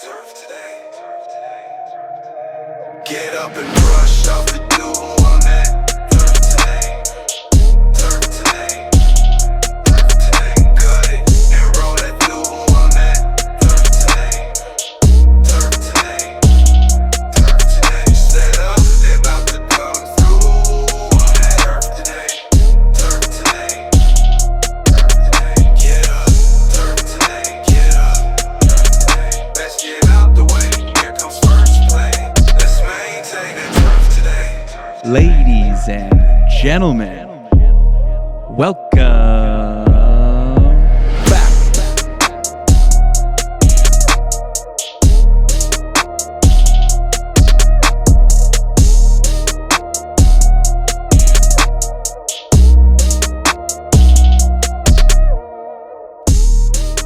Surf today. Get up and brush off the dew on that. Surf today. Surf today. Surf today. Cut it and roll that dew on that. Surf today. Surf today. Surf today. Set up, they about to come through on that. Surf today. Surf today. Surf today. Get up. Surf today. Get up. Surf today. Let's get out the way. Here comes first play. Let's maintain that surf today. Ladies and gentlemen, welcome back.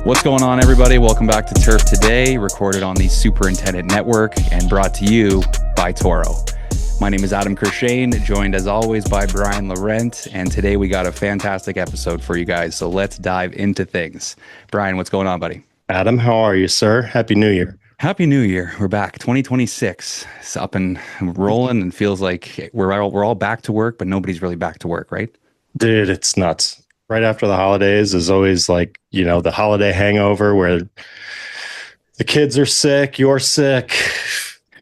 What's going on, everybody? Welcome back to Turf Today, recorded on the Superintendent Network and brought to you by Toro. My name is Adam Kershane, joined as always by Brian Laurent, and today we got a fantastic episode for you guys, so let's dive into things. Brian, what's going on, buddy? Adam, how are you, sir? Happy New Year. Happy New Year. We're back. 2026. It's up and rolling and feels like we're all back to work, but nobody's really back to work, right? Dude, it's nuts. Right after the holidays is always like, the holiday hangover where the kids are sick, you're sick,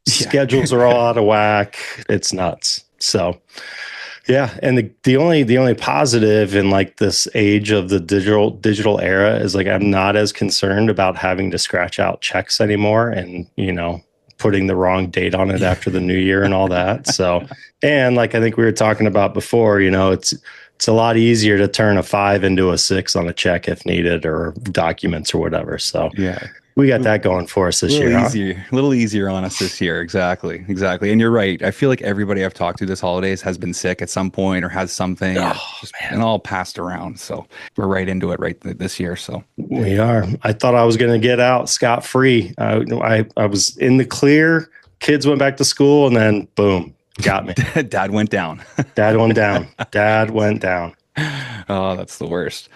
schedules are all out of whack. It's nuts. So, yeah. And the only positive in like this age of the digital era is like, I'm not as concerned about having to scratch out checks anymore and, putting the wrong date on it after the new year and all that. So, and like, I think we were talking about before, it's a lot easier to turn a 5 into a 6 on a check if needed or documents or whatever. So yeah, we got that going for us this year. A little easier on us this year. Exactly. And you're right. I feel like everybody I've talked to this holidays has been sick at some point or has something and all passed around. So we're right into it right this year. So we are. I thought I was going to get out scot-free. I was in the clear. Kids went back to school and then boom. Got me. Dad went down. Dad went down. Oh, that's the worst.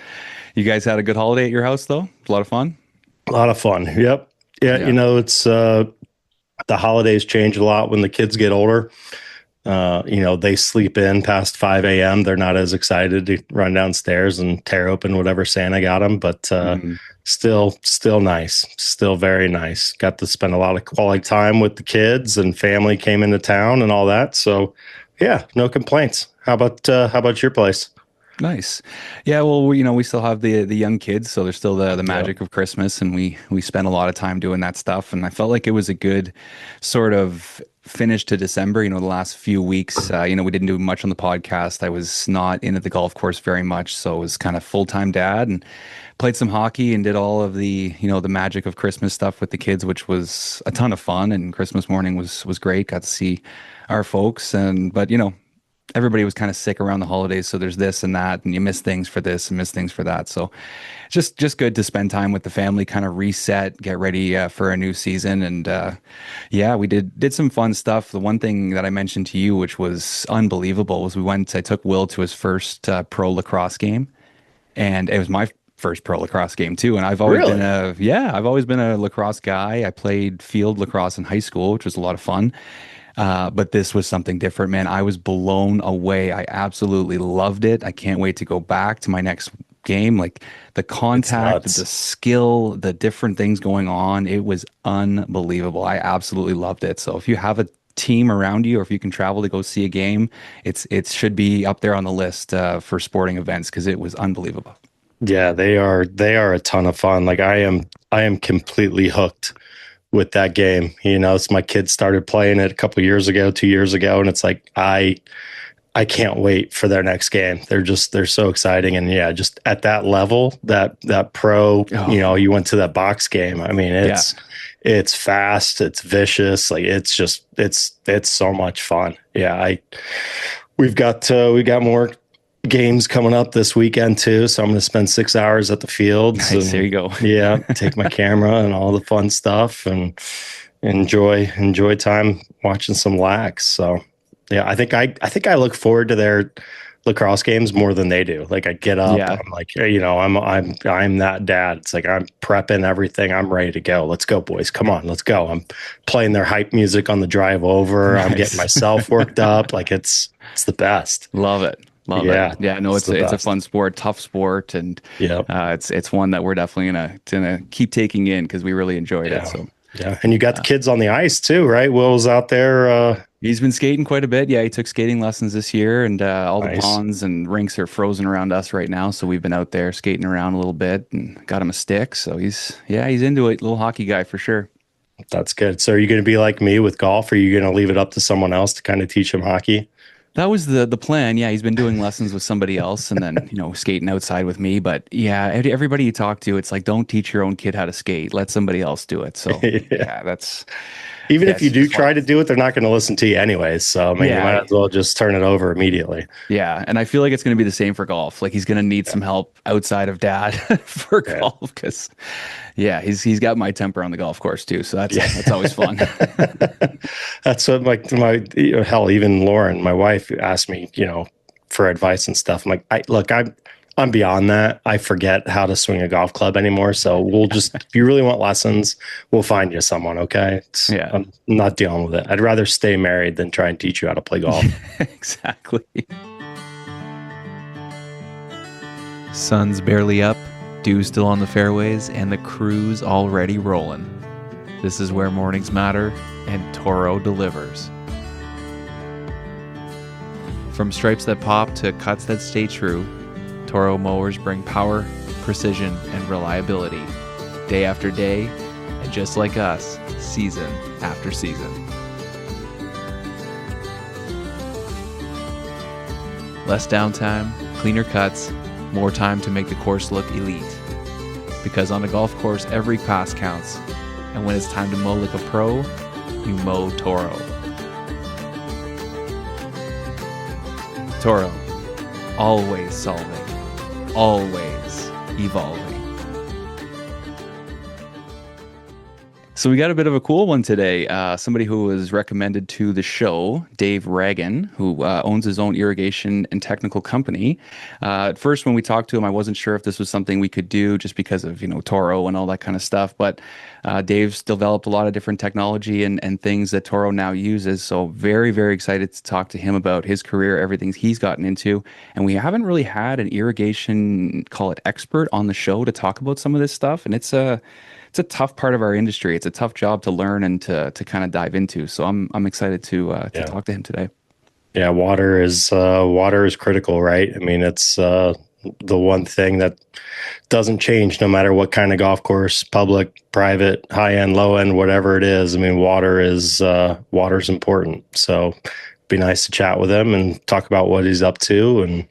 You guys had a good holiday at your house, though? A lot of fun? A lot of fun. Yep. Yeah. It's the holidays change a lot when the kids get older. They sleep in past 5 a.m. They're not as excited to run downstairs and tear open whatever Santa got them, but still nice. Still very nice. Got to spend a lot of quality time with the kids and family came into town and all that. So yeah, no complaints. How about your place? Nice. Yeah, well, we still have the young kids, so there's still the magic of Christmas, and we spend a lot of time doing that stuff. And I felt like it was a good sort of finish to December. The last few weeks, we didn't do much on the podcast. I was not in at the golf course very much, so it was kind of full-time dad and played some hockey and did all of the the magic of Christmas stuff with the kids, which was a ton of fun. And Christmas morning was great. Got to see our folks, but everybody was kind of sick around the holidays, so there's this and that, and you miss things for this and miss things for that. So just good to spend time with the family, kind of reset, get ready for a new season. And we did some fun stuff. The one thing that I mentioned to you, which was unbelievable, was I took Will to his first pro lacrosse game, and it was my first pro lacrosse game too. And I've always been a lacrosse guy. I played field lacrosse in high school, which was a lot of fun. But this was something different, man. I was blown away. I absolutely loved it. I can't wait to go back to my next game. Like the contact, the skill, the different things going on. It was unbelievable. I absolutely loved it. So if you have a team around you, or if you can travel to go see a game, it should be up there on the list for sporting events, because it was unbelievable. Yeah, they are a ton of fun. Like I am completely hooked with that game. It's my kids started playing it a couple 2 years ago, and it's like I can't wait for their next game. They're so exciting. And yeah, just at that level, that pro, you went to that box game. I mean, it's fast, it's vicious, like it's so much fun. Yeah, we've got more games coming up this weekend too, so I'm going to spend 6 hours at the fields. Nice, there you go. Yeah, take my camera and all the fun stuff and enjoy time watching some lax. So yeah, I think I look forward to lacrosse games more than they do. Like I get up, Yeah. I'm like, I'm that dad. It's like I'm prepping everything. I'm ready to go. Let's go, boys. Come on, let's go. I'm playing their hype music on the drive over. I'm getting Nice. myself worked up. Like it's the best. Love it. Love it. Yeah, Yeah, no, it's the it's a best. fun sport, tough sport, and Yeah, it's one that we're definitely gonna keep taking in because we really enjoyed it. yeah, So yeah. And you got the kids on the ice too, right? Will's out there. he's been skating quite a bit. Yeah, he took skating lessons this year, and all the Nice. ponds and rinks are frozen around us right now. So we've been out there skating around a little bit and got him a stick. So he's into it. Little hockey guy for sure. That's good. So are you going to be like me with golf? Or are you going to leave it up to someone else to kind of teach him hockey? That was the plan. Yeah, he's been doing lessons with somebody else and then, skating outside with me. But yeah, everybody you talk to, it's like, don't teach your own kid how to skate. Let somebody else do it. So Yeah. yeah, Even if you do it's try fun. to do it, they're not going to listen to you anyways. So I mean, you might Yeah, as well just turn it over immediately. yeah. And I feel like it's going to be the same for golf. Like he's going to need some help outside of dad for Yeah. golf because yeah, he's got my temper on the golf course too. So Yeah. that's always fun. That's what hell, even Lauren, my wife, asked me, for advice and stuff. I'm like, I'm beyond that. I forget how to swing a golf club anymore. So we'll just, if you really want lessons, we'll find you someone. Okay. Yeah, I'm not dealing with it. I'd rather stay married than try and teach you how to play golf. exactly. Sun's barely up, dew still on the fairways, and the crew's already rolling. This is where mornings matter, and Toro delivers. From stripes that pop to cuts that stay true, Toro mowers bring power, precision, and reliability, day after day, and just like us, season after season. Less downtime, cleaner cuts, more time to make the course look elite. Because on a golf course, every pass counts, and when it's time to mow like a pro, you mow Toro. Toro, always solving, always evolving. So we got a bit of a cool one today. Somebody who was recommended to the show, Dave Ragan, who owns his own irrigation and technical company. At first, when we talked to him, I wasn't sure if this was something we could do just because of, Toro and all that kind of stuff. But Dave's developed a lot of different technology and things that Toro now uses. So very, very excited to talk to him about his career, everything he's gotten into. And we haven't really had an irrigation, call it expert, on the show to talk about some of this stuff. And it's a tough part of our industry. It's a tough job to learn and to kind of dive into. So I'm excited to talk to him today. Yeah, water is critical, right? I mean, it's the one thing that doesn't change no matter what kind of golf course, public, private, high end, low end, whatever it is. I mean, water's important. So it'd be nice to chat with him and talk about what he's up to and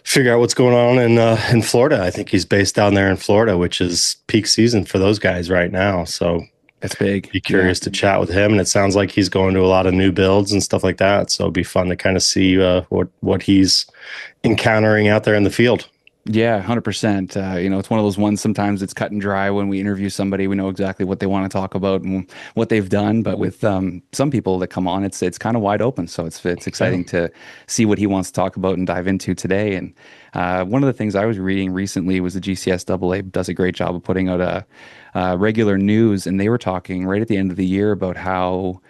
figure out what's going on in Florida. I think he's based down there in Florida, which is peak season for those guys right now. So that's big. Be curious to chat with him. And it sounds like he's going to a lot of new builds and stuff like that. So it'd be fun to kind of see what he's encountering out there in the field. Yeah, 100%. It's one of those ones, sometimes it's cut and dry. When we interview somebody, we know exactly what they want to talk about and what they've done. But with some people that come on, it's kind of wide open. So it's exciting to see what he wants to talk about and dive into today. And one of the things I was reading recently was the GCSAA does a great job of putting out a regular news. And they were talking right at the end of the year about how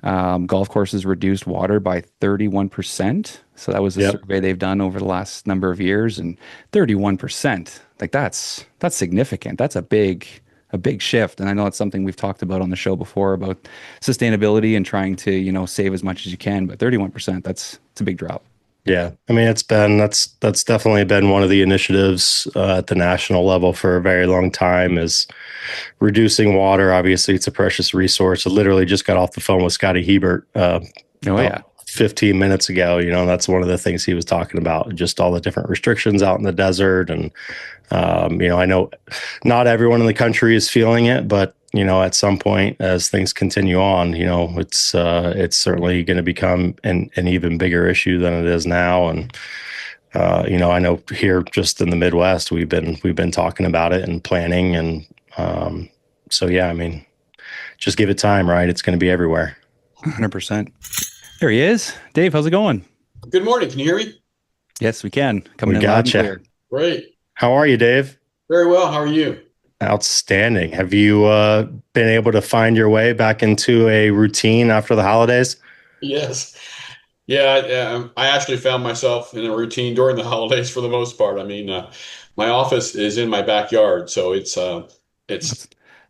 golf courses reduced water by 31%. So that was a survey they've done over the last number of years, and 31%, like that's significant. That's a big shift. And I know it's something we've talked about on the show before about sustainability and trying to, save as much as you can, but 31%, it's a big drop. Yeah. I mean, that's definitely been one of the initiatives at the national level for a very long time, is reducing water. Obviously, it's a precious resource. I literally just got off the phone with Scotty Hebert 15 minutes ago. That's one of the things he was talking about, just all the different restrictions out in the desert. And, I know not everyone in the country is feeling it, but at some point, as things continue on, it's certainly going to become an even bigger issue than it is now. And I know here just in the Midwest, we've been talking about it and planning, and so yeah, I mean, just give it time, right? It's going to be everywhere. 100%. There he is, Dave. How's it going? Good morning. Can you hear me? Yes, we can. Coming We in loud and gotcha. clear. Great. How are you, Dave? Very well. How are you? Outstanding. Have you been able to find your way back into a routine after the holidays? Yes. Yeah, I actually found myself in a routine during the holidays for the most part. I mean, my office is in my backyard, so it's It's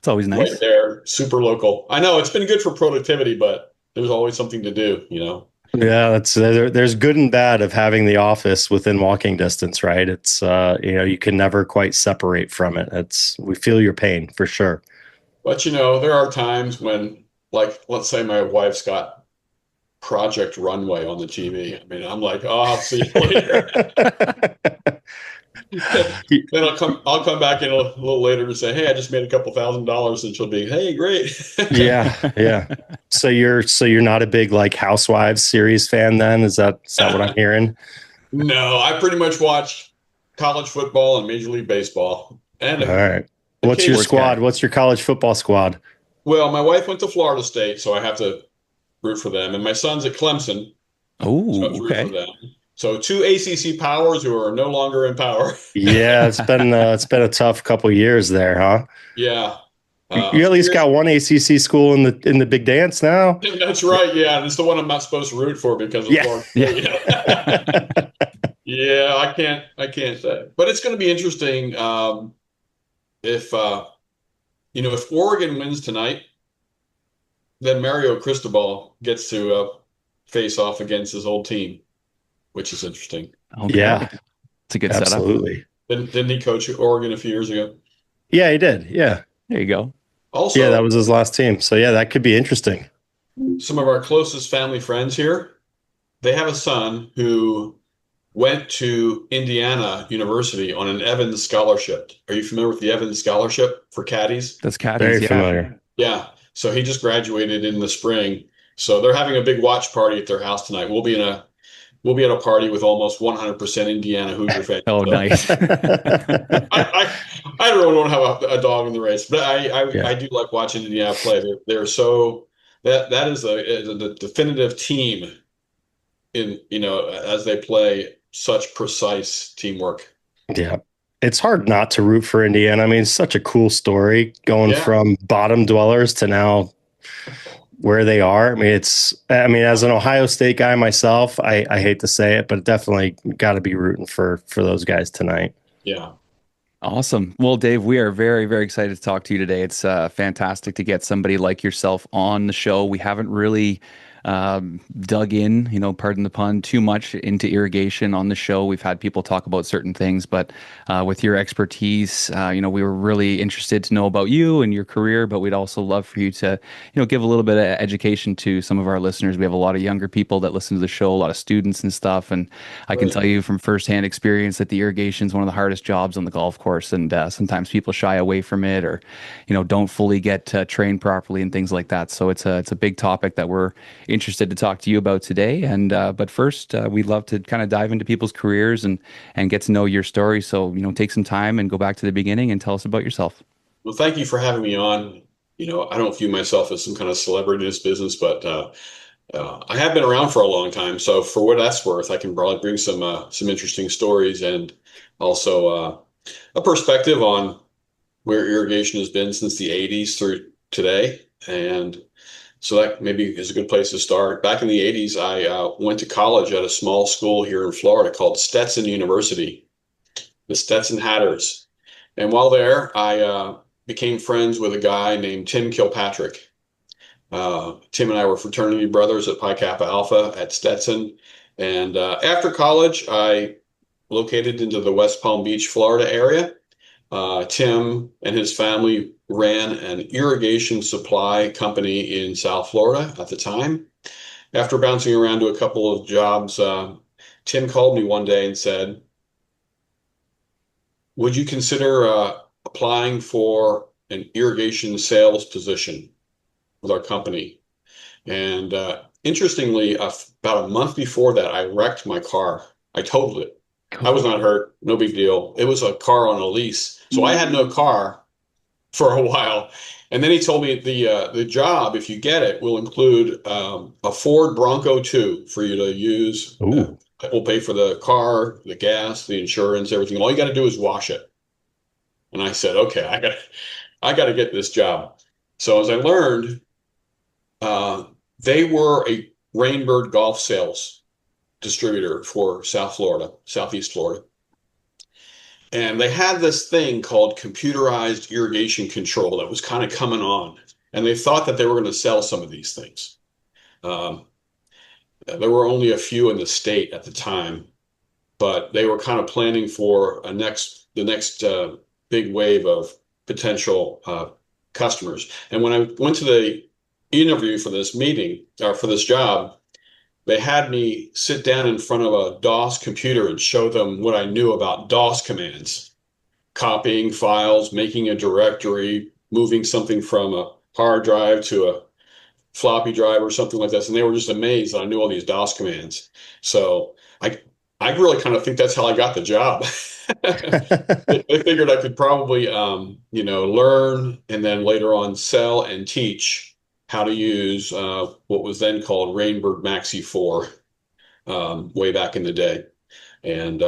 always right nice. there, super local. I know it's been good for productivity, but there's always something to do, you know. Yeah, there's good and bad of having the office within walking distance, right? It's you can never quite separate from it. We feel your pain for sure. But there are times when, like, let's say my wife's got Project Runway on the TV. I mean, I'm like, oh, I'll see you later. Then I'll come back in a little later and say, hey, I just made a couple $1,000, and she'll be, hey, great. Yeah. So you're not a big like Housewives series fan then? Is that what I'm hearing? No, I pretty much watch college football and Major League Baseball. And All right. What's your Sports squad? guy. What's your college football squad? well, my wife went to Florida State, so I have to root for them. And my son's at Clemson, so I have Oh, to root for okay. them. So two ACC powers who are no longer in power. Yeah, it's been a tough couple years there, huh? Yeah. You at least got one ACC school in the big dance now. That's right. Yeah, and it's the one I'm not supposed to root for because of Florida. Yeah. Yeah, I can't say. But it's going to be interesting if Oregon wins tonight, then Mario Cristobal gets to face off against his old team, which is interesting. Okay. Yeah, It's a good setup. absolutely. Didn't he coach Oregon a few years ago? Yeah, he did. Yeah, There you go. Also, yeah, that was his last team. So yeah, that could be interesting. some of our closest family friends here, they have a son who went to Indiana University on an Evans scholarship. Are you familiar with the Evans scholarship for caddies? That's caddies. Very Yeah. familiar. Yeah. So he just graduated in the spring. So they're having a big watch party at their house tonight. We'll be at a party with almost 100% Indiana Hoosier fans. Oh, So nice. I really don't have a dog in the race, but Yeah. I do like watching Indiana play. They're so that is the definitive team as they play such precise teamwork. Yeah. It's hard not to root for Indiana. I mean, it's such a cool story going Yeah. from bottom dwellers to now where they are. I mean, as an Ohio State guy myself, I hate to say it, but definitely got to be rooting for those guys tonight. Yeah. Awesome. Well, Dave, we are very, very excited to talk to you today. It's fantastic to get somebody like yourself on the show. We haven't really dug in, pardon the pun, too much into irrigation on the show. We've had people talk about certain things, but with your expertise, we were really interested to know about you and your career, but we'd also love for you to, give a little bit of education to some of our listeners. We have a lot of younger people that listen to the show, a lot of students and stuff. And I can Right. tell you from firsthand experience that the irrigation is one of the hardest jobs on the golf course. And sometimes people shy away from it or, don't fully get trained properly and things like that. So it's a big topic that we're interested to talk to you about today. And but first, we'd love to kind of dive into people's careers and get to know your story. So take some time and go back to the beginning and tell us about yourself. Well, thank you for having me on. I don't view myself as some kind of celebrity in this business, but I have been around for a long time. So for what that's worth, I can probably bring some interesting stories and also a perspective on where irrigation has been since the 80s through today. And so that maybe is a good place to start. Back in the 80s, I went to college at a small school here in Florida called Stetson University, the Stetson Hatters. And while there, I became friends with a guy named Tim Kilpatrick. Tim and I were fraternity brothers at Pi Kappa Alpha at Stetson. And after college, I located into the West Palm Beach, Florida area. Tim and his family ran an irrigation supply company in South Florida at the time. After bouncing around to a couple of jobs, Tim called me one day and said, would you consider applying for an irrigation sales position with our company? And interestingly, about a month before that, I wrecked my car. I totaled it. I was not hurt. No big deal. It was a car on a lease. So I had no car for a while. And then he told me the job, if you get it, will include a Ford Bronco 2 for you to use we'll pay for the car, the gas, the insurance, everything. All you got to do is wash it. And I said, okay, I got to get this job. So as I learned, uh, they were a Rainbird golf sales distributor for South Florida, Southeast Florida. And they had this thing called computerized irrigation control that was kind of coming on. And they thought that they were going to sell some of these things. Um, there were only a few in the state at the time, but they were kind of planning for the next big wave of potential customers. And when I went to the interview for this meeting or for this job, they had me sit down in front of a DOS computer and show them what I knew about DOS commands, copying files, making a directory, moving something from a hard drive to a floppy drive or something like this. And they were just amazed that I knew all these DOS commands. So I really kind of think that's how I got the job. They figured I could probably, learn and then later on sell and teach how to use what was then called Rainbird Maxi 4 way back in the day. And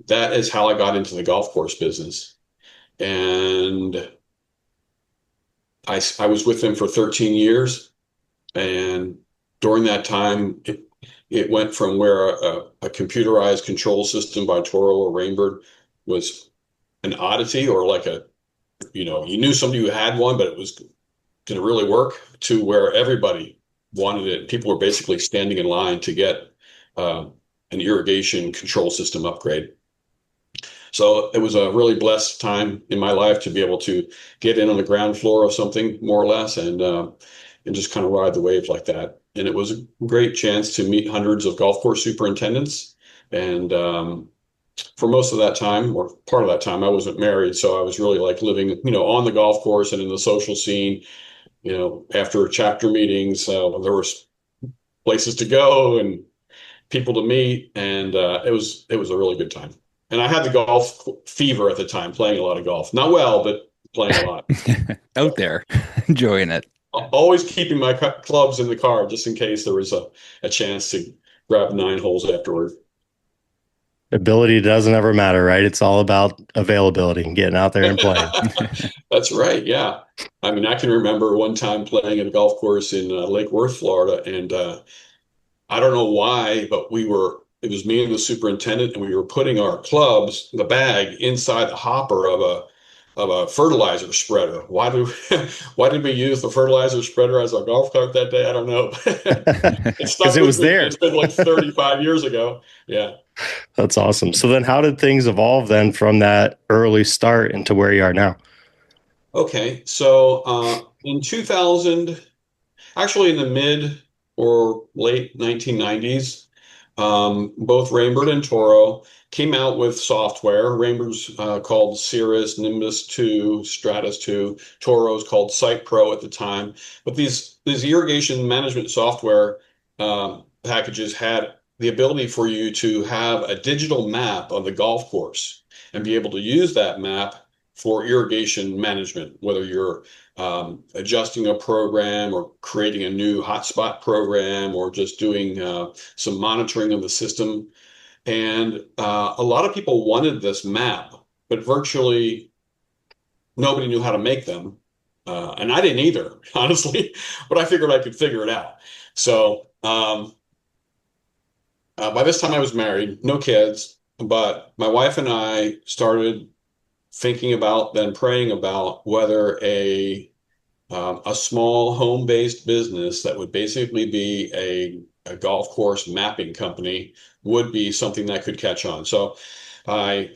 that is how I got into the golf course business. And I was with them for 13 years. And during that time, it went from where a computerized control system by Toro or Rainbird was an oddity or like you knew somebody who had one, but did it really work, to where everybody wanted it. People were basically standing in line to get an irrigation control system upgrade. So it was a really blessed time in my life to be able to get in on the ground floor of something more or less and just kind of ride the wave like that. And it was a great chance to meet hundreds of golf course superintendents. And for most of that time, or part of that time, I wasn't married. So I was really like living, on the golf course and in the social scene. After chapter meetings, there were places to go and people to meet. And it was a really good time. And I had the golf fever at the time, playing a lot of golf. Not well, but playing a lot. Out there, enjoying it. Always keeping my clubs in the car just in case there was a chance to grab 9 holes afterward. Ability doesn't ever matter, right? It's all about availability and getting out there and playing. That's right. Yeah. I mean, I can remember one time playing at a golf course in Lake Worth, Florida. And I don't know why, but it was me and the superintendent, and we were putting our clubs, the bag, inside the hopper of a fertilizer spreader. Why did we use the fertilizer spreader as our golf cart that day? I don't know. Because it was there. It's been like 35 years ago. Yeah. That's awesome. So then how did things evolve then from that early start into where you are now? Okay. So in 2000, actually in the mid or late 1990s, both Rainbird and Toro came out with software. Rainbird's called Cirrus, Nimbus 2, Stratus 2. Toro's called Site Pro at the time. But these irrigation management software packages had the ability for you to have a digital map of the golf course and be able to use that map for irrigation management, whether you're adjusting a program or creating a new hotspot program or just doing some monitoring of the system. And a lot of people wanted this map, but virtually nobody knew how to make them. And I didn't either, honestly, but I figured I could figure it out. So by this time I was married, no kids, but my wife and I started thinking about, then praying about whether a small home-based business that would basically be a golf course mapping company would be something that could catch on. So I,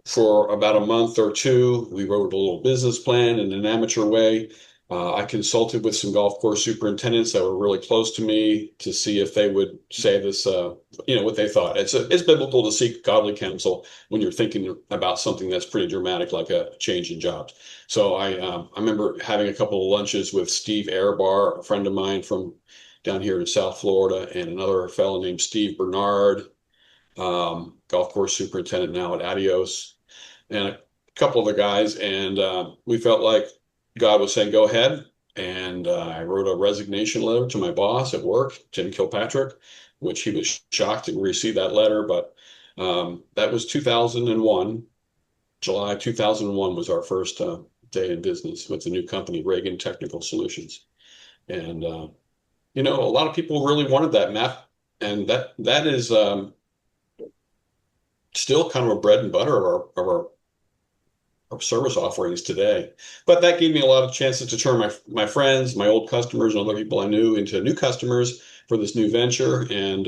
for about a month or two, we wrote a little business plan in an amateur way. I consulted with some golf course superintendents that were really close to me to see if they would say this, what they thought. It's biblical to seek godly counsel when you're thinking about something that's pretty dramatic, like a change in jobs. So I remember having a couple of lunches with Steve Airbar, a friend of mine from down here in South Florida, and another fellow named Steve Bernard, golf course superintendent now at Adios, and a couple other guys. And we felt like God was saying, go ahead. And I wrote a resignation letter to my boss at work, Tim Kilpatrick, which he was shocked to receive that letter. But that was 2001. July 2001 was our first day in business with the new company, Ragan Technical Solutions. And a lot of people really wanted that map, and that is still kind of a bread and butter of our service offerings today. But that gave me a lot of chances to turn my friends, my old customers, and other people I knew into new customers for this new venture. And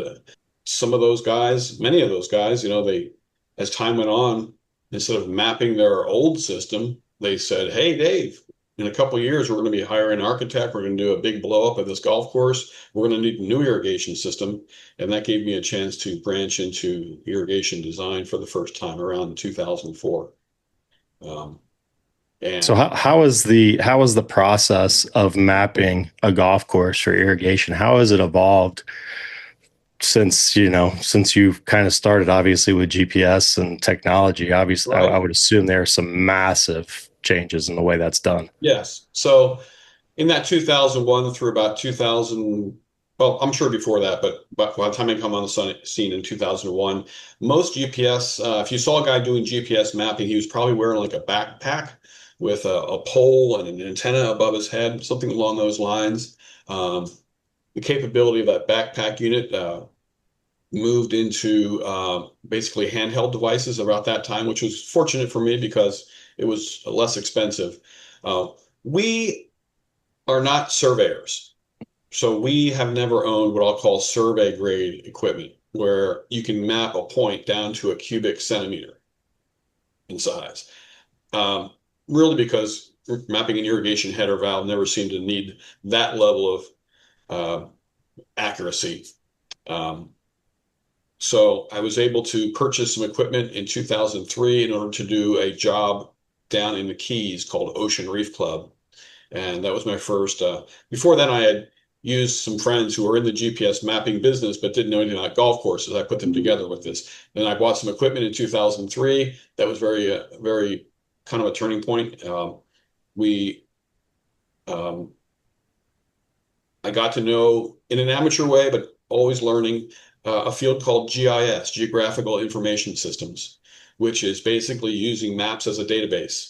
some of those guys, many of those guys, as time went on, instead of mapping their old system, they said, "Hey, Dave, in a couple of years, we're going to be hiring an architect. We're going to do a big blow up of this golf course. We're going to need a new irrigation system." And that gave me a chance to branch into irrigation design for the first time around 2004. So how is the process of mapping a golf course for irrigation? How has it evolved since you've kind of started, obviously, with GPS and technology? Obviously, Right. I would assume there are some massive changes in the way that's done. Yes. So in that 2001 through about 2000, well, I'm sure before that, but by the time I come on the scene in 2001, most GPS, if you saw a guy doing GPS mapping, he was probably wearing like a backpack with a pole and an antenna above his head, something along those lines. The capability of that backpack unit moved into basically handheld devices about that time, which was fortunate for me because it was less expensive. We are not surveyors. So we have never owned what I'll call survey grade equipment, where you can map a point down to a cubic centimeter in size. Really because mapping an irrigation header valve never seemed to need that level of accuracy. So I was able to purchase some equipment in 2003 in order to do a job down in the Keys called Ocean Reef Club. And that was my first. Before then, I had used some friends who were in the GPS mapping business but didn't know anything about golf courses. I put them together with this. Then I bought some equipment in 2003. That was very kind of a turning point. I got to know in an amateur way, but always learning, a field called GIS, Geographical Information Systems, which is basically using maps as a database.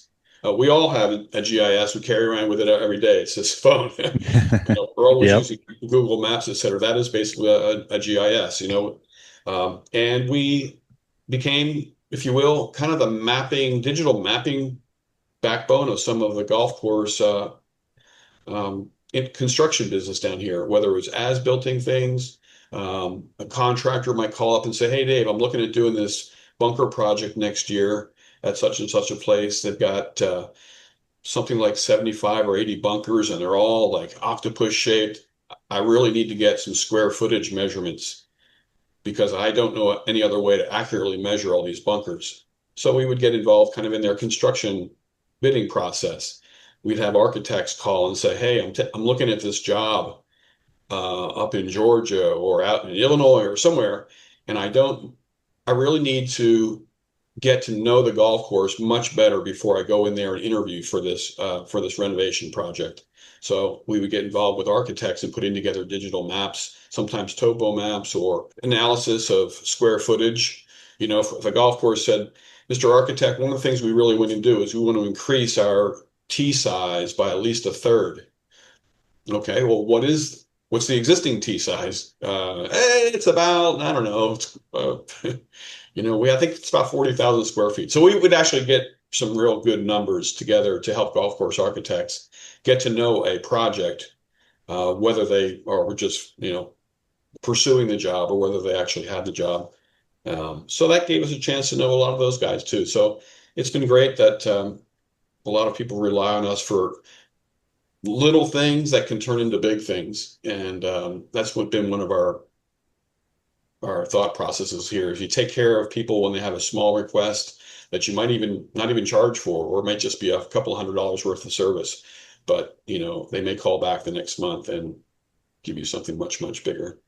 We all have a GIS. We carry around with it every day. It's this phone. We're always Yep. using Google Maps, et cetera. That is basically a GIS, and we became, if you will, kind of the digital mapping backbone of some of the golf course construction business down here, whether it was as-builting things. A contractor might call up and say, "Hey, Dave, I'm looking at doing this bunker project next year at such and such a place. They've got something like 75 or 80 bunkers, and they're all like octopus shaped. I really need to get some square footage measurements because I don't know any other way to accurately measure all these bunkers." So we would get involved kind of in their construction bidding process. We'd have architects call and say, "Hey, I'm looking at this job up in Georgia or out in Illinois or somewhere, and I really need to get to know the golf course much better before I go in there and interview for this renovation project." So we would get involved with architects in putting together digital maps, sometimes topo maps or analysis of square footage. If a golf course said, "Mr. Architect, one of the things we really want to do is we want to increase our tee size by at least a third." Okay, well, what's the existing tee size? It's about, I don't know, I think it's about 40,000 square feet. So we would actually get some real good numbers together to help golf course architects get to know a project, whether they are just, pursuing the job or whether they actually had the job. So that gave us a chance to know a lot of those guys too. So it's been great that a lot of people rely on us for little things that can turn into big things. And that's been one of our thought processes here. If you take care of people when they have a small request that you might not even charge for, or it might just be a couple $100 worth of service, but they may call back the next month and give you something much, much bigger.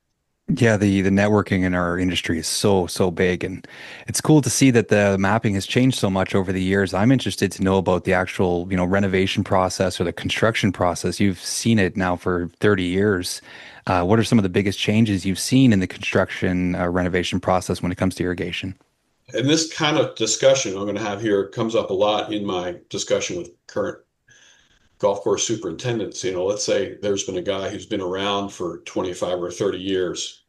Yeah, the networking in our industry is so big, and it's cool to see that the mapping has changed so much over the years. I'm interested to know about the actual, renovation process or the construction process. You've seen it now for 30 years. What are some of the biggest changes you've seen in the construction renovation process when it comes to irrigation? And this kind of discussion I'm going to have here comes up a lot in my discussion with current golf course superintendents. Let's say there's been a guy who's been around for 25 or 30 years,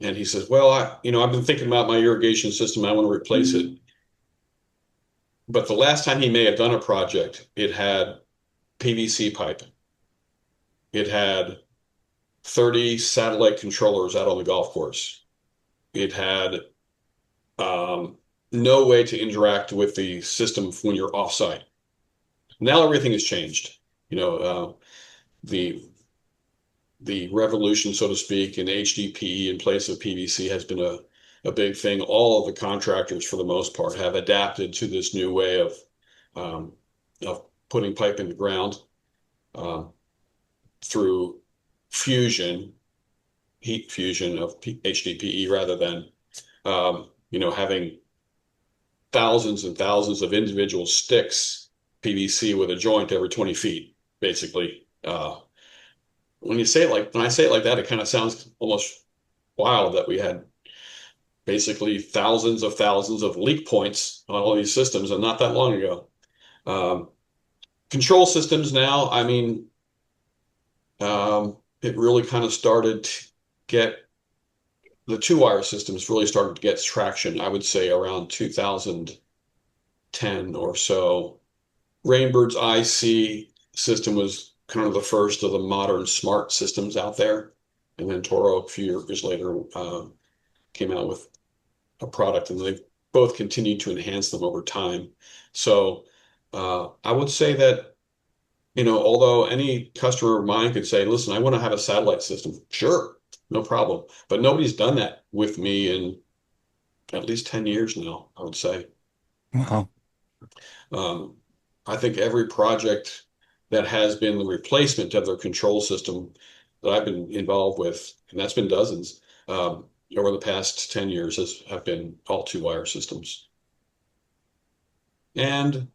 and he says, "Well, I've been thinking about my irrigation system. I want to replace it." But the last time he may have done a project, it had PVC pipe. It had 30 satellite controllers out on the golf course. It had um, no way to interact with the system when you're offsite. Now everything has changed. You know, the the revolution, so to speak, in HDPE in place of PVC has been a big thing. All of the contractors, for the most part, have adapted to this new way um, of putting pipe in the ground um, through fusion, heat fusion of HDPE rather than having thousands and thousands of individual sticks PVC with a joint every 20 feet, basically. When I say it like that, it kind of sounds almost wild that we had basically thousands of leak points on all these systems, and not that long ago. Um, Control systems now, I mean, it really kind of started to get the two-wire systems really started to get traction, I would say around 2010 or so. Rainbird's IC system was kind of the first of the modern smart systems out there. And then Toro, a few years later, came out with a product, and they've both continued to enhance them over time. So I would say that, although any customer of mine could say, listen, I want to have a satellite system. Sure, no problem. But nobody's done that with me in at least 10 years now, I would say. Wow. Um, I think every project that has been the replacement of their control system that I've been involved with, and that's been dozens, over the past 10 years have been all two-wire systems. And,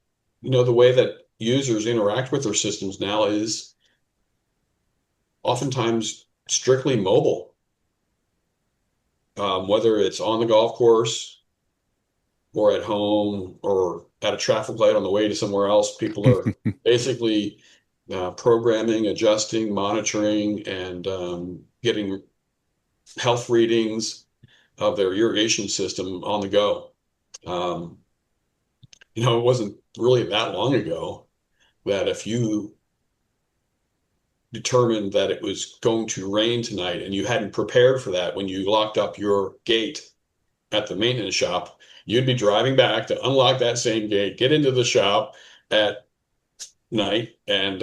the way that users interact with their systems now is oftentimes strictly mobile, whether it's on the golf course or at home or at a traffic light on the way to somewhere else. People are basically programming, adjusting, monitoring, and getting health readings of their irrigation system on the go. Um, it wasn't really that long ago that if you determined that it was going to rain tonight and you hadn't prepared for that when you locked up your gate at the maintenance shop, you'd be driving back to unlock that same gate, get into the shop at night, and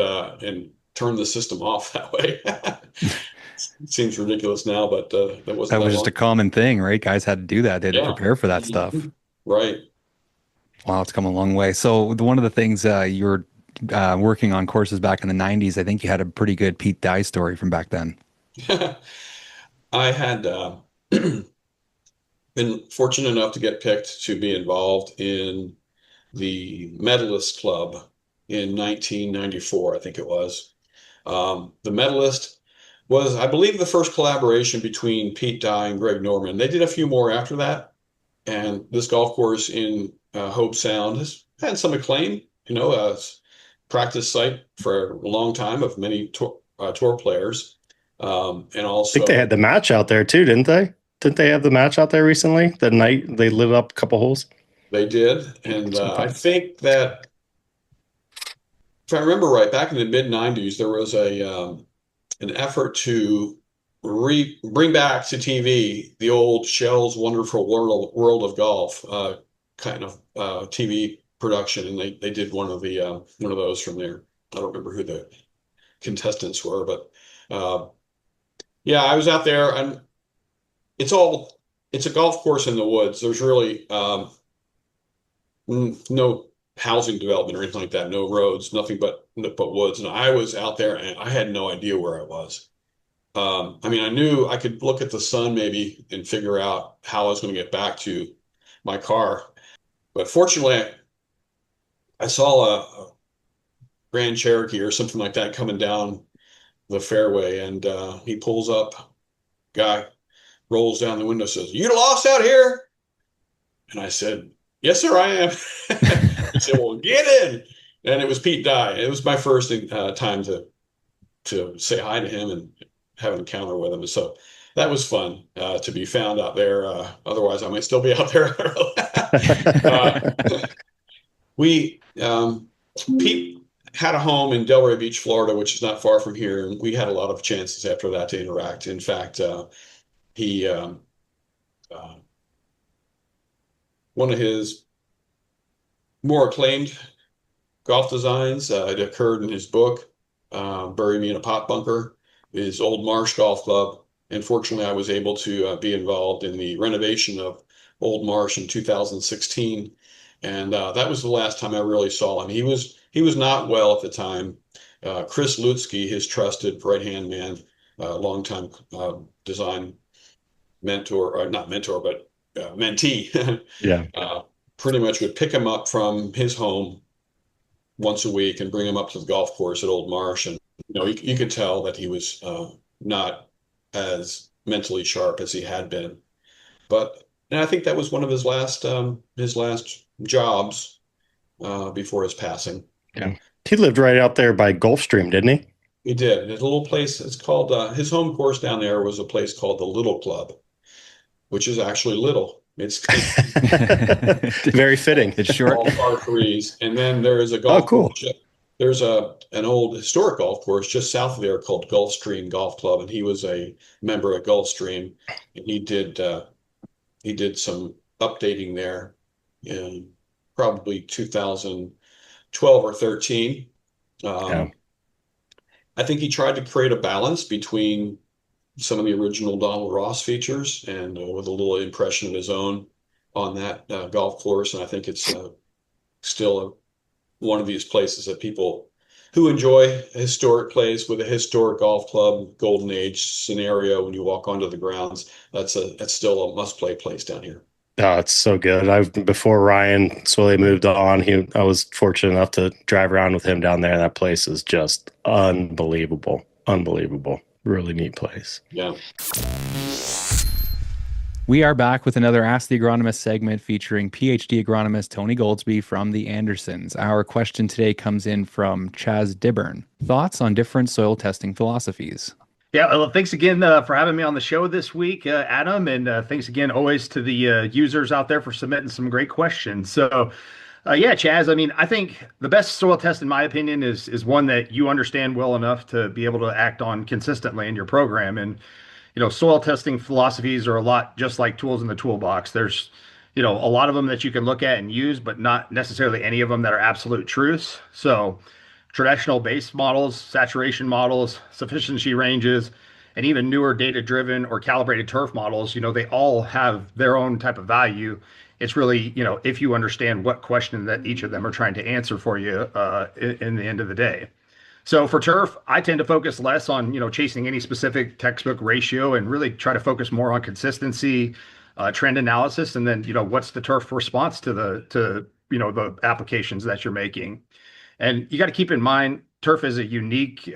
turn the system off that way. It seems ridiculous now, but that wasn't That that was just long. a common thing, right? Guys had to do that. They had to Yeah. prepare for that stuff. Right. Wow, it's come a long way. So one of the things you were working on courses back in the 90s, I think you had a pretty good Pete Dye story from back then. I had been fortunate enough to get picked to be involved in the Medalist Club in 1994, I think it was. The Medalist was, I believe, the first collaboration between Pete Dye and Greg Norman. They did a few more after that, and this golf course in Hobe Sound has had some acclaim, practice site for a long time of many tour players. And I think they also, had the match out there too, didn't they? Didn't they have the match out there recently? The night they lit up a couple holes. they did. And That's what I I thought. think that, if I remember right, back in the mid 90s, there was an effort to bring back to TV the old Shell's Wonderful World of Golf kind of TV production, and they did one of those from there. I don't remember who the contestants were, but yeah, I was out there, and it's a golf course in the woods. There's really no housing development or anything like that, no roads, nothing but woods. And I was out there, and I had no idea where I was. I mean, I knew I could look at the sun maybe and figure out how I was going to get back to my car. But fortunately, I saw a Grand Cherokee or something like that coming down the fairway, and he pulls up. Guy rolls down the window, says, "You lost out here?" And I said, "Yes, sir, I am." He said, "Well, get in." And it was Pete Dye. It was my first time to say hi to him and have an encounter with him. So that was fun to be found out there. Otherwise, I might still be out there. uh, we Pete had a home in Delray Beach, Florida, which is not far from here, and we had a lot of chances after that to interact. In fact, he uh, one of his more acclaimed golf designs. It occurred in his book, Bury Me in a Pot Bunker, is Old Marsh Golf Club. And fortunately, I was able to be involved in the renovation of Old Marsh in 2016. And that was the last time I really saw him. He was not well at the time. Chris Lutsky, his trusted right-hand man, longtime design mentor, or not mentor, but mentee, Yeah. pretty much would pick him up from his home once a week and bring him up to the golf course at Old Marsh. And you could tell that he was not as mentally sharp as he had been. But and I think that was one of his last jobs before his passing. Yeah. He lived right out there by Gulfstream, didn't he? He did. There's a little place. It's called his home course down there was a place called the Little Club, which is actually little. It's Very fitting. It's short. all par threes, and then there is a golf cool. course. There's an old historic golf course just south of there called Gulfstream Golf Club, and he was a member of Gulfstream, and he did some updating there in probably 2012 or 13. Yeah. I think he tried to create a balance between some of the original Donald Ross features and with a little impression of his own on that golf course. And I think it's still one of these places that people who enjoy a historic place with a historic golf club, golden age scenario, when you walk onto the grounds, that's still a must play place down here. Oh, it's so good. Before Ryan Swilly moved on, I was fortunate enough to drive around with him down there. That place is just unbelievable. Unbelievable. Really neat place. Yeah. We are back with another Ask the Agronomist segment featuring PhD agronomist Tony Goldsby from the Andersons. Our question today comes in from Chaz Dibburn. Thoughts on different soil testing philosophies? Yeah, well, thanks again for having me on the show this week, Adam, and thanks again always to the users out there for submitting some great questions. So, yeah, Chaz, I mean, I think the best soil test, in my opinion, is one that you understand well enough to be able to act on consistently in your program. And, soil testing philosophies are a lot just like tools in the toolbox. There's, a lot of them that you can look at and use, but not necessarily any of them that are absolute truths. So, traditional base models, saturation models, sufficiency ranges, and even newer data-driven or calibrated turf models, they all have their own type of value. It's really, if you understand what question that each of them are trying to answer for you in the end of the day. So for turf, I tend to focus less on, chasing any specific textbook ratio and really try to focus more on consistency, trend analysis, and then, what's the turf response to the applications that you're making. And you got to keep in mind, turf is a unique,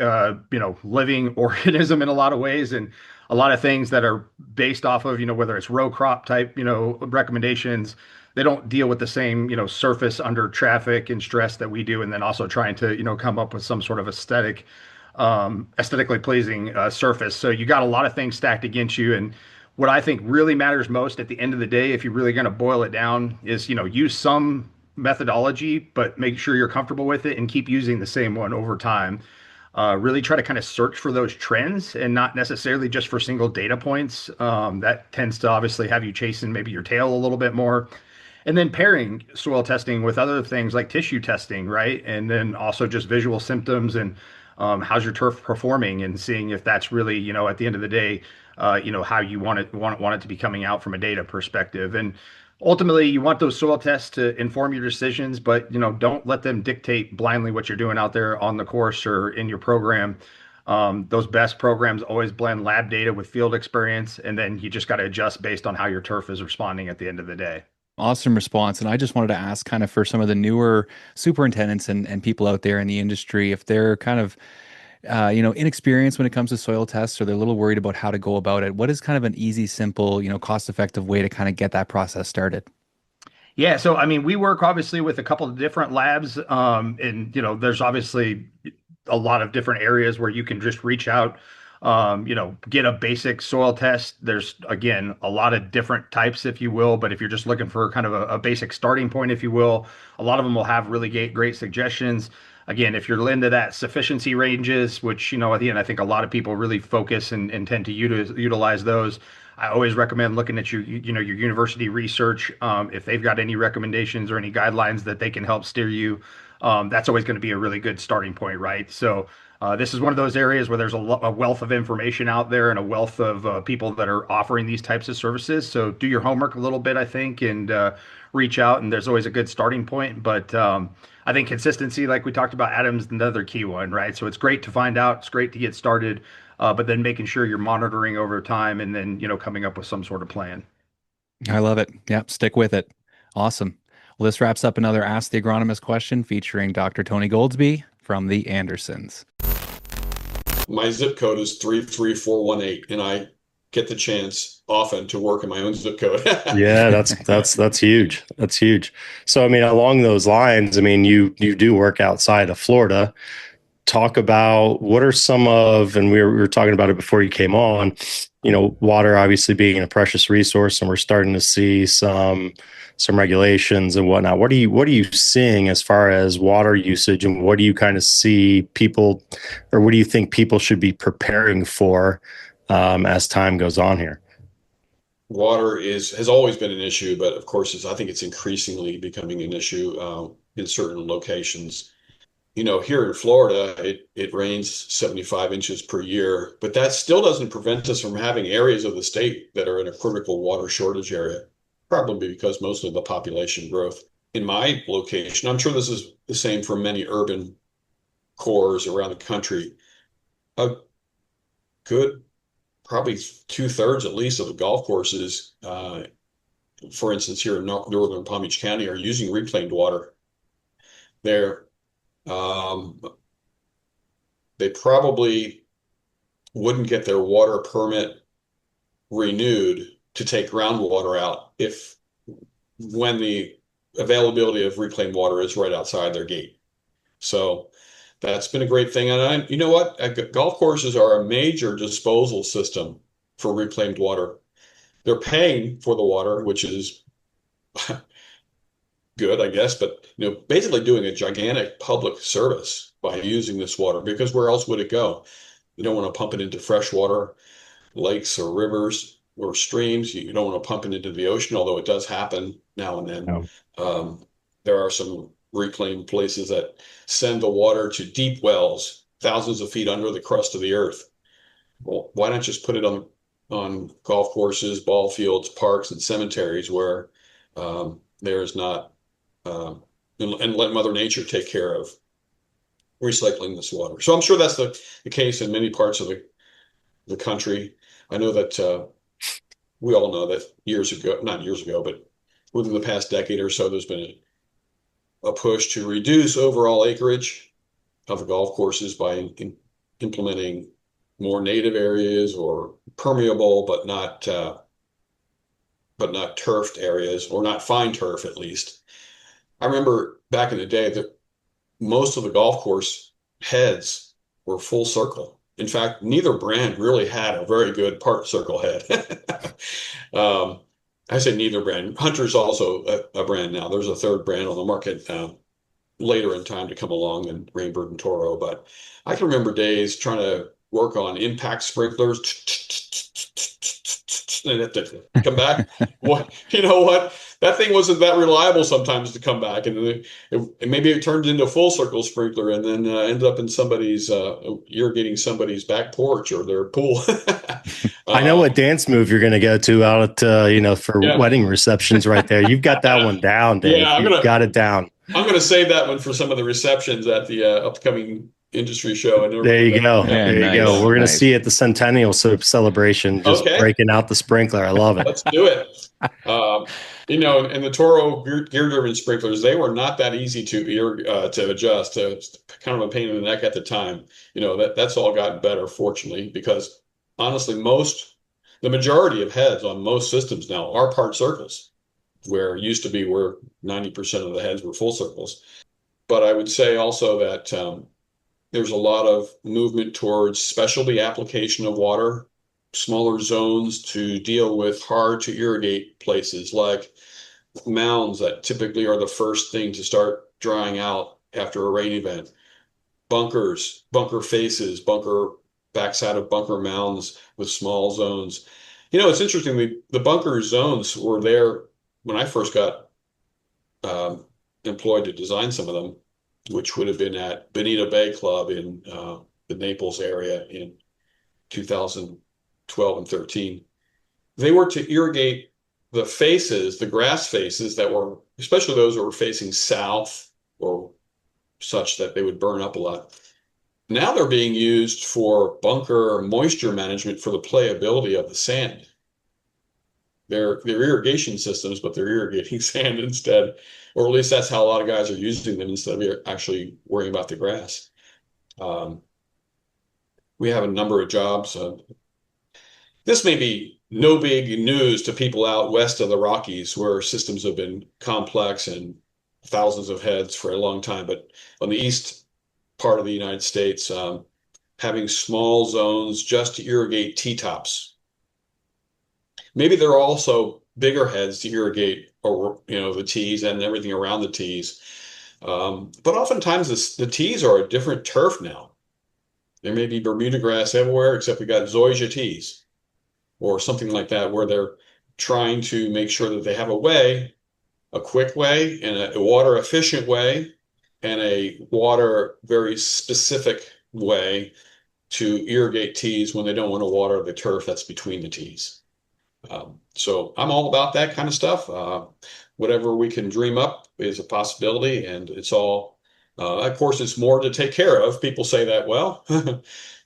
living organism in a lot of ways, and a lot of things that are based off of, whether it's row crop type, recommendations, they don't deal with the same, surface under traffic and stress that we do, and then also trying to, come up with some sort of aesthetically pleasing surface. So you got a lot of things stacked against you, and what I think really matters most at the end of the day, if you're really going to boil it down, is, use some methodology, but make sure you're comfortable with it and keep using the same one over time. Really try to kind of search for those trends and not necessarily just for single data points. That tends to obviously have you chasing maybe your tail a little bit more. And then pairing soil testing with other things like tissue testing, right? And then also just visual symptoms and how's your turf performing, and seeing if that's really, at the end of the day, how you want it to be coming out from a data perspective. And ultimately, you want those soil tests to inform your decisions, but don't let them dictate blindly what you're doing out there on the course or in your program. Those best programs always blend lab data with field experience, and then you just got to adjust based on how your turf is responding at the end of the day. Awesome response. And I just wanted to ask kind of for some of the newer superintendents and people out there in the industry, if they're kind of, inexperienced when it comes to soil tests, or they're a little worried about how to go about it. What is kind of an easy, simple, cost-effective way to kind of get that process started? Yeah, so I mean, we work obviously with a couple of different labs, and there's obviously a lot of different areas where you can just reach out, get a basic soil test. There's again a lot of different types, if you will, but if you're just looking for kind of a basic starting point, if you will, a lot of them will have really great suggestions. Again, if you're into that sufficiency ranges, which at the end I think a lot of people really focus and tend to utilize those. I always recommend looking at your university research. If they've got any recommendations or any guidelines that they can help steer you, that's always going to be a really good starting point, right? So this is one of those areas where there's a wealth of information out there and a wealth of people that are offering these types of services. So do your homework a little bit, I think, and reach out. And there's always a good starting point. But I think consistency, like we talked about, Adam's another key one, right? So it's great to find out. It's great to get started. But then making sure you're monitoring over time and then, coming up with some sort of plan. I love it. Yep, stick with it. Awesome. Well, this wraps up another Ask the Agronomist question featuring Dr. Tony Goldsby from the Andersons. My zip code is 33418, and I get the chance often to work in my own zip code. Yeah, that's huge. That's huge. So, I mean, along those lines, I mean, you do work outside of Florida. Talk about what are some of, and we were talking about it before you came on, water obviously being a precious resource, and we're starting to see some regulations and whatnot. What are you seeing as far as water usage, and what do you kind of see people, or what do you think people should be preparing for as time goes on here? Water has always been an issue, but of course, I think it's increasingly becoming an issue in certain locations. Here in Florida, it rains 75 inches per year, but that still doesn't prevent us from having areas of the state that are in a critical water shortage area, probably because mostly the population growth. In my location, I'm sure this is the same for many urban cores around the country, a good, probably 2/3 at least of the golf courses, for instance, here in northern Palm Beach County, are using reclaimed water. They probably wouldn't get their water permit renewed to take groundwater out when the availability of reclaimed water is right outside their gate. So that's been a great thing. And you know what? Golf courses are a major disposal system for reclaimed water. They're paying for the water, which is good, I guess, but basically doing a gigantic public service by using this water, because where else would it go? You don't want to pump it into freshwater lakes or rivers or streams. You don't want to pump it into the ocean, although it does happen now and then. No. There are some reclaimed places that send the water to deep wells, thousands of feet under the crust of the earth. Well, why not just put it on golf courses, ball fields, parks, and cemeteries where there is not, and let Mother Nature take care of recycling this water. So I'm sure that's the case in many parts of the country. I know that we all know that not years ago, but within the past decade or so, there's been a push to reduce overall acreage of the golf courses by implementing more native areas or permeable but not turfed areas, or not fine turf at least. I remember back in the day that most of the golf course heads were full circle. In fact, neither brand really had a very good part circle head. I say neither brand. Hunter's also a brand now. There's a third brand on the market later in time to come along than Rainbird and Toro. But I can remember days trying to work on impact sprinklers and it didn't come back. You know what? That thing wasn't that reliable sometimes to come back, and maybe it turned into a full circle sprinkler and then ended up in irrigating somebody's back porch or their pool. I know what dance move you're going to go to out at for wedding receptions right there. You've got that one down, Dave. Yeah, You've got it down. I'm going to save that one for some of the receptions at the upcoming industry show. There you go. Yeah, There you go. nice, We're going to nice. see it at the Centennial celebration, just Okay. breaking out the sprinkler. I love it. Let's do it. And the Toro gear-driven sprinklers, they were not that easy to adjust. It's kind of a pain in the neck at the time. That's all gotten better, fortunately, because honestly, the majority of heads on most systems now are part circles, where it used to be where 90% of the heads were full circles. But I would say also that there's a lot of movement towards specialty application of water, smaller zones to deal with hard to irrigate places like mounds that typically are the first thing to start drying out after a rain event, bunkers, bunker faces, bunker backside of bunker mounds with small zones. It's interesting. The bunker zones were there when I first got employed to design some of them, which would have been at Bonita Bay Club in the Naples area in 2012 and 13. They were to irrigate the faces, the grass faces that were, especially those that were facing south or such that they would burn up a lot. Now they're being used for bunker moisture management for the playability of the sand. They're irrigation systems, but they're irrigating sand instead, or at least that's how a lot of guys are using them instead of actually worrying about the grass. We have a number of jobs. This may be no big news to people out west of the Rockies, where systems have been complex and thousands of heads for a long time. But on the east part of the United States, having small zones just to irrigate T-tops. Maybe there are also bigger heads to irrigate, or the tees and everything around the tees. But oftentimes the tees are a different turf now. There may be Bermuda grass everywhere, except we got zoysia tees or something like that, where they're trying to make sure that they have a quick way and a water efficient way and a water very specific way to irrigate tees when they don't want to water the turf that's between the tees. So I'm all about that kind of stuff. Whatever we can dream up is a possibility, and it's all, of course, it's more to take care of. People say that, well,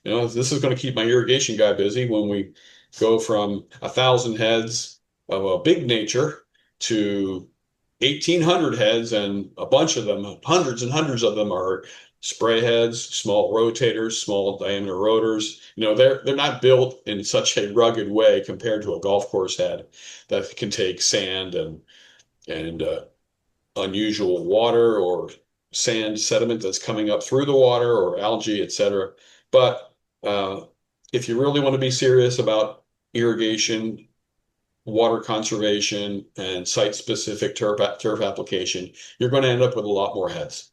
this is going to keep my irrigation guy busy when we go from 1,000 heads of a big nature to 1,800 heads, and a bunch of them, hundreds and hundreds of them, are spray heads, small rotators, small diameter rotors. They're not built in such a rugged way compared to a golf course head that can take sand and unusual water or sand sediment that's coming up through the water or algae, etc. But if you really want to be serious about irrigation, water conservation, and site-specific turf application, you're going to end up with a lot more heads.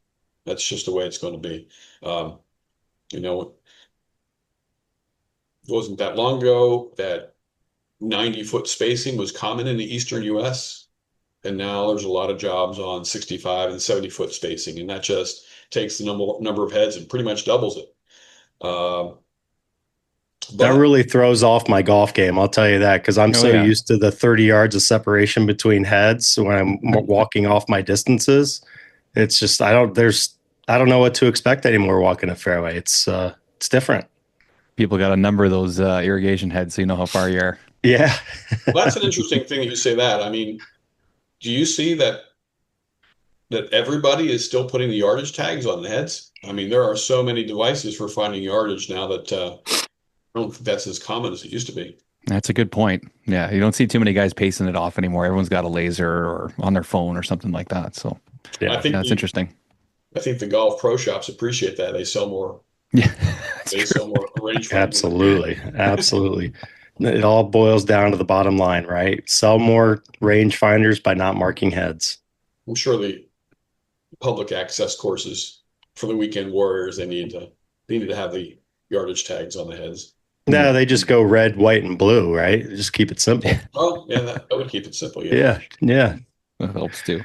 That's just the way it's going to be. It wasn't that long ago that 90-foot spacing was common in the eastern U.S., and now there's a lot of jobs on 65 and 70-foot spacing, and that just takes the number of heads and pretty much doubles it. That really throws off my golf game, I'll tell you that, because I'm used to the 30 yards of separation between heads when I'm walking off my distances. It's just I don't know what to expect anymore walking a fairway. It's different. People got to number those irrigation heads so you know how far you are. Yeah. Well, that's an interesting thing that you say that. I mean, do you see that everybody is still putting the yardage tags on the heads? I mean, there are so many devices for finding yardage now that I don't think that's as common as it used to be. That's a good point. Yeah, you don't see too many guys pacing it off anymore. Everyone's got a laser or on their phone or something like that. So I think that's interesting. I think the golf pro shops appreciate that. They sell more. Yeah, sell more range. Absolutely. Absolutely. It all boils down to the bottom line, right? Sell more range finders by not marking heads. I'm sure the public access courses for the weekend warriors, they need to have the yardage tags on the heads. No, they just go red, white, and blue, right? Just keep it simple. Oh, yeah, that would keep it simple. Yeah. That helps too.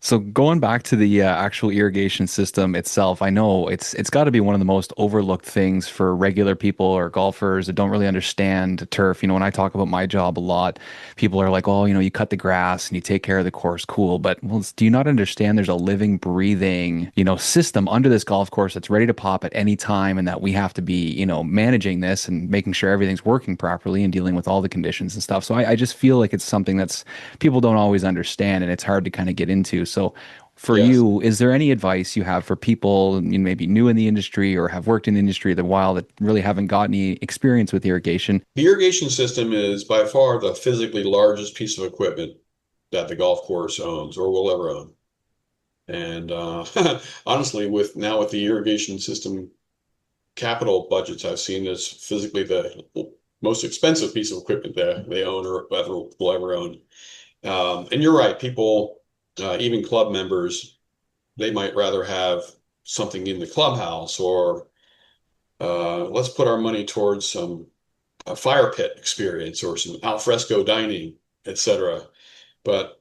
So going back to the actual irrigation system itself, I know it's got to be one of the most overlooked things for regular people or golfers that don't really understand turf. You know, when I talk about my job a lot, people are like, "Oh, you know, you cut the grass and you take care of the course, cool." But well, do you not understand? There's a living, breathing, you know, system under this golf course that's ready to pop at any time, and that we have to be, you know, managing this and making sure everything's working properly and dealing with all the conditions and stuff. So I just feel like it's something that's people don't always understand and it's hard to kind of get into. So for Yes. you, is there any advice you have for people, you know, maybe new in the industry or have worked in the industry a while that really haven't got any experience with irrigation? The irrigation system is by far the physically largest piece of equipment that the golf course owns or will ever own. And honestly, with the irrigation system capital budgets I've seen, it's physically the most expensive piece of equipment that they own or ever will ever own. And you're right, people, even club members, they might rather have something in the clubhouse or let's put our money towards some a fire pit experience or some alfresco dining, etc. But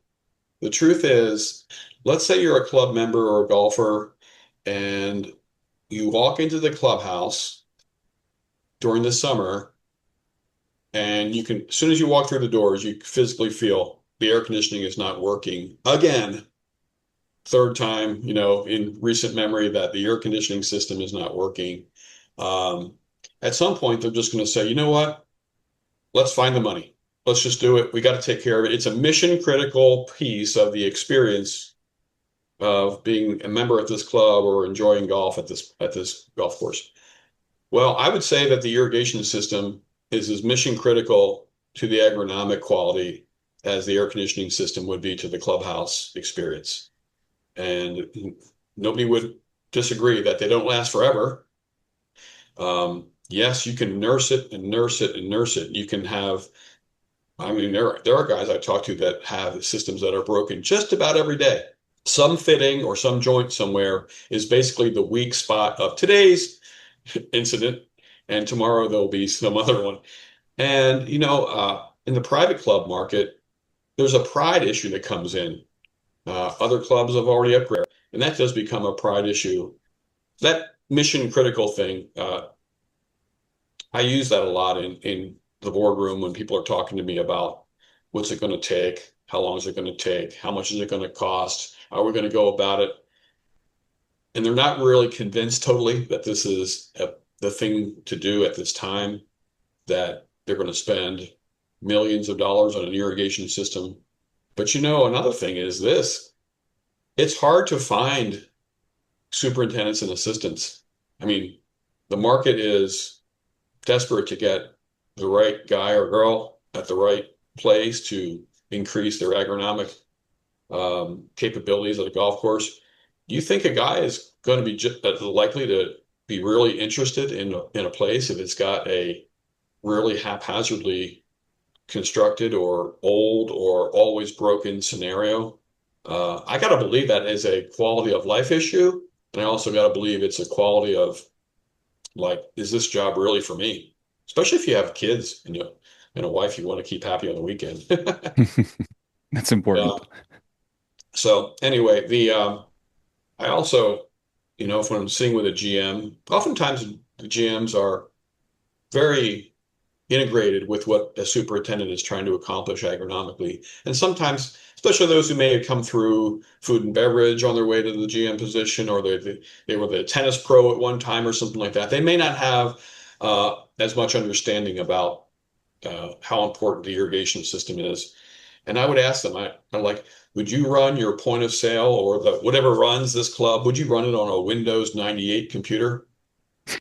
the truth is, let's say you're a club member or a golfer and you walk into the clubhouse during the summer and you can, as soon as you walk through the doors, you physically feel the air conditioning is not working again. Third time, you know, in recent memory that the air conditioning system is not working. Um, at some point, they're just going to say, you know what? Let's find the money. Let's just do it. We got to take care of it. It's a mission critical piece of the experience of being a member at this club or enjoying golf at this golf course. Well, I would say that the irrigation system is as mission critical to the agronomic quality as the air conditioning system would be to the clubhouse experience. And nobody would disagree that they don't last forever. Yes, you can nurse it and nurse it and nurse it. You can have, I mean, there are guys I talk to that have systems that are broken just about every day. Some fitting or some joint somewhere is basically the weak spot of today's incident, and tomorrow there'll be some other one. And you know, in the private club market, there's a pride issue that comes in. Other clubs have already upgraded, and that does become a pride issue. That mission critical thing, I use that a lot in the boardroom when people are talking to me about what's it going to take, how long is it going to take, how much is it going to cost, how are we going to go about it, and they're not really convinced totally that this is the thing to do at this time, that they're going to spend millions of dollars on an irrigation system. But you know, another thing is this, it's hard to find superintendents and assistants. I mean, the market is desperate to get the right guy or girl at the right place to increase their agronomic capabilities at a golf course. Do you think a guy is going to be likely to be really interested in a place if it's got a really haphazardly constructed or old or always broken scenario? I got to believe that is a quality of life issue. And I also got to believe it's a quality of like, is this job really for me? Especially if you have kids and a wife you want to keep happy on the weekend. That's important. So anyway, I also, you know, when I'm sitting with a GM, oftentimes the GMs are very integrated with what a superintendent is trying to accomplish agronomically. And sometimes, especially those who may have come through food and beverage on their way to the GM position, or they were the tennis pro at one time or something like that, they may not have as much understanding about how important the irrigation system is. And I would ask them, I'm like, would you run your point of sale or the whatever runs this club, would you run it on a Windows 98 computer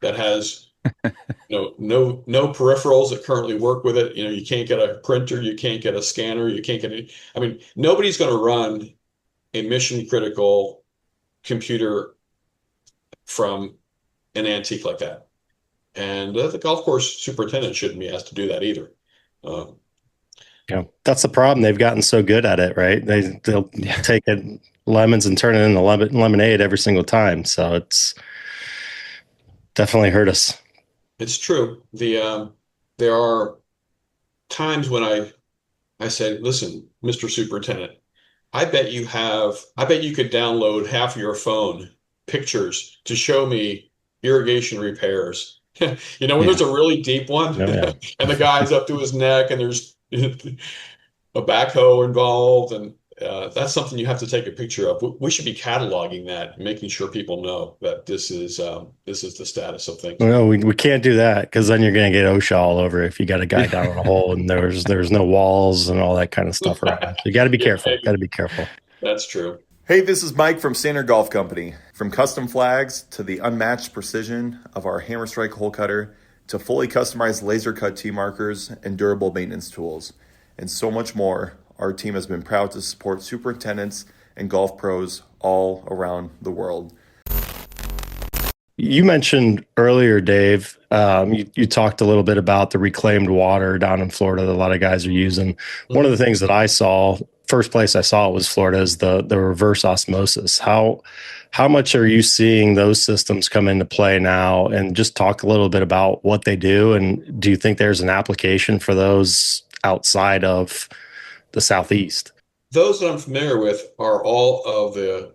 that has no peripherals that currently work with it? You know, you can't get a printer, you can't get a scanner, you can't get any. I mean, nobody's going to run a mission critical computer from an antique like that. And the golf course superintendent shouldn't be asked to do that either. Yeah, that's the problem. They've gotten so good at it, right? They'll take it lemons and turn it into lemonade every single time. So it's definitely hurt us. It's true. There are times when I say, listen, Mr. Superintendent, I bet you could download half of your phone pictures to show me irrigation repairs. You know, when Yeah. there's a really deep one Oh yeah. and the guy's up to his neck and there's a backhoe involved, and that's something you have to take a picture of. We should be cataloging that, making sure people know that this is the status of things. No, we can't do that because then you're going to get OSHA all over if you got a guy down in a hole and there's no walls and all that kind of stuff around. You got to be Yeah, careful. Got to be careful. that's true. Hey, this is Mike from Standard Golf Company. From custom flags to the unmatched precision of our Hammer Strike hole cutter to fully customized laser cut tee markers and durable maintenance tools, and so much more, our team has been proud to support superintendents and golf pros all around the world. You mentioned earlier, Dave, you talked a little bit about the reclaimed water down in Florida that a lot of guys are using. One of the things that I saw, first place I saw it was Florida, is the reverse osmosis. How much are you seeing those systems come into play now? And just talk a little bit about what they do. And do you think there's an application for those outside of the Southeast? Those that I'm familiar with are all of the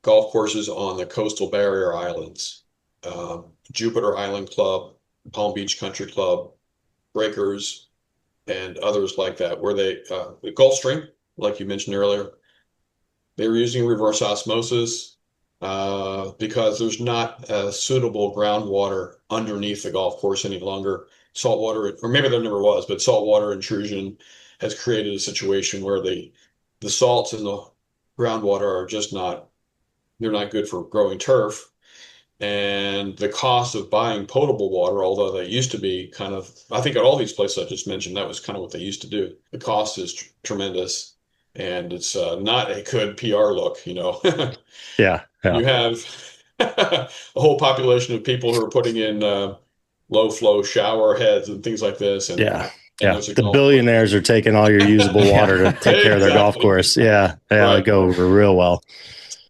golf courses on the coastal barrier islands. Jupiter Island Club, Palm Beach Country Club, Breakers, and others like that, where the Gulfstream, like you mentioned earlier, they were using reverse osmosis because there's not suitable groundwater underneath the golf course any longer. Saltwater, or maybe there never was, but saltwater intrusion has created a situation where the salts in the groundwater are just not, they're not good for growing turf. And the cost of buying potable water, although they used to be kind of, I think at all these places I just mentioned, that was kind of what they used to do. The cost is tremendous, and it's not a good PR look, you know. Yeah. You have a whole population of people who are putting in low flow shower heads and things like this. And Yeah. there's a The golf billionaires are taking all your usable water to take care of their golf Exactly. course. Yeah. They Right. go over real well.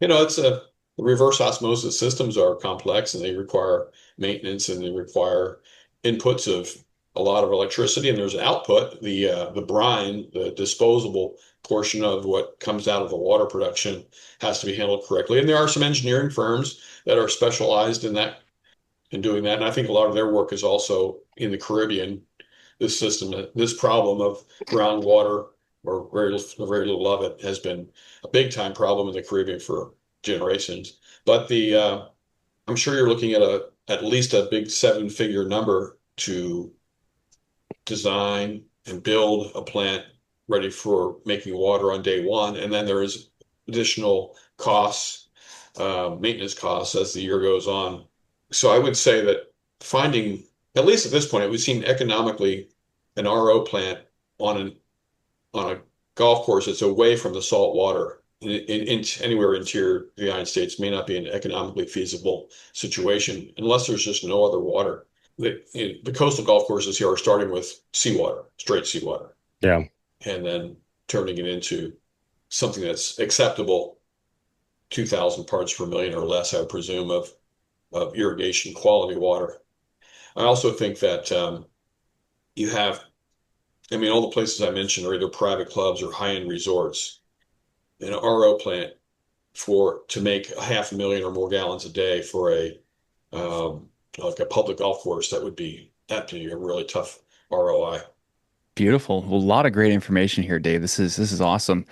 You know, the reverse osmosis systems are complex and they require maintenance and they require inputs of a lot of electricity, and there's an output, the brine, the disposable portion of what comes out of the water production has to be handled correctly. And there are some engineering firms that are specialized in that, in doing that. And I think a lot of their work is also in the Caribbean. This system, this problem of groundwater or very little of it has been a big time problem in the Caribbean for generations. But I'm sure you're looking at at least a big 7-figure number to design and build a plant ready for making water on day one. And then there is additional costs, maintenance costs as the year goes on. So I would say that finding, at least at this point, it would seem economically an RO plant on a golf course that's away from the salt water in anywhere interior the United States may not be an economically feasible situation unless there's just no other water. The coastal golf courses here are starting with seawater, straight seawater, Yeah. and then turning it into something that's acceptable, 2,000 parts per million or less, I would presume, of irrigation quality water. I also think that you have, I mean, all the places I mentioned are either private clubs or high-end resorts. An RO plant to make 500,000 or more gallons a day for like a public golf course, that'd be a really tough ROI. Beautiful. Well, a lot of great information here, Dave. This is awesome.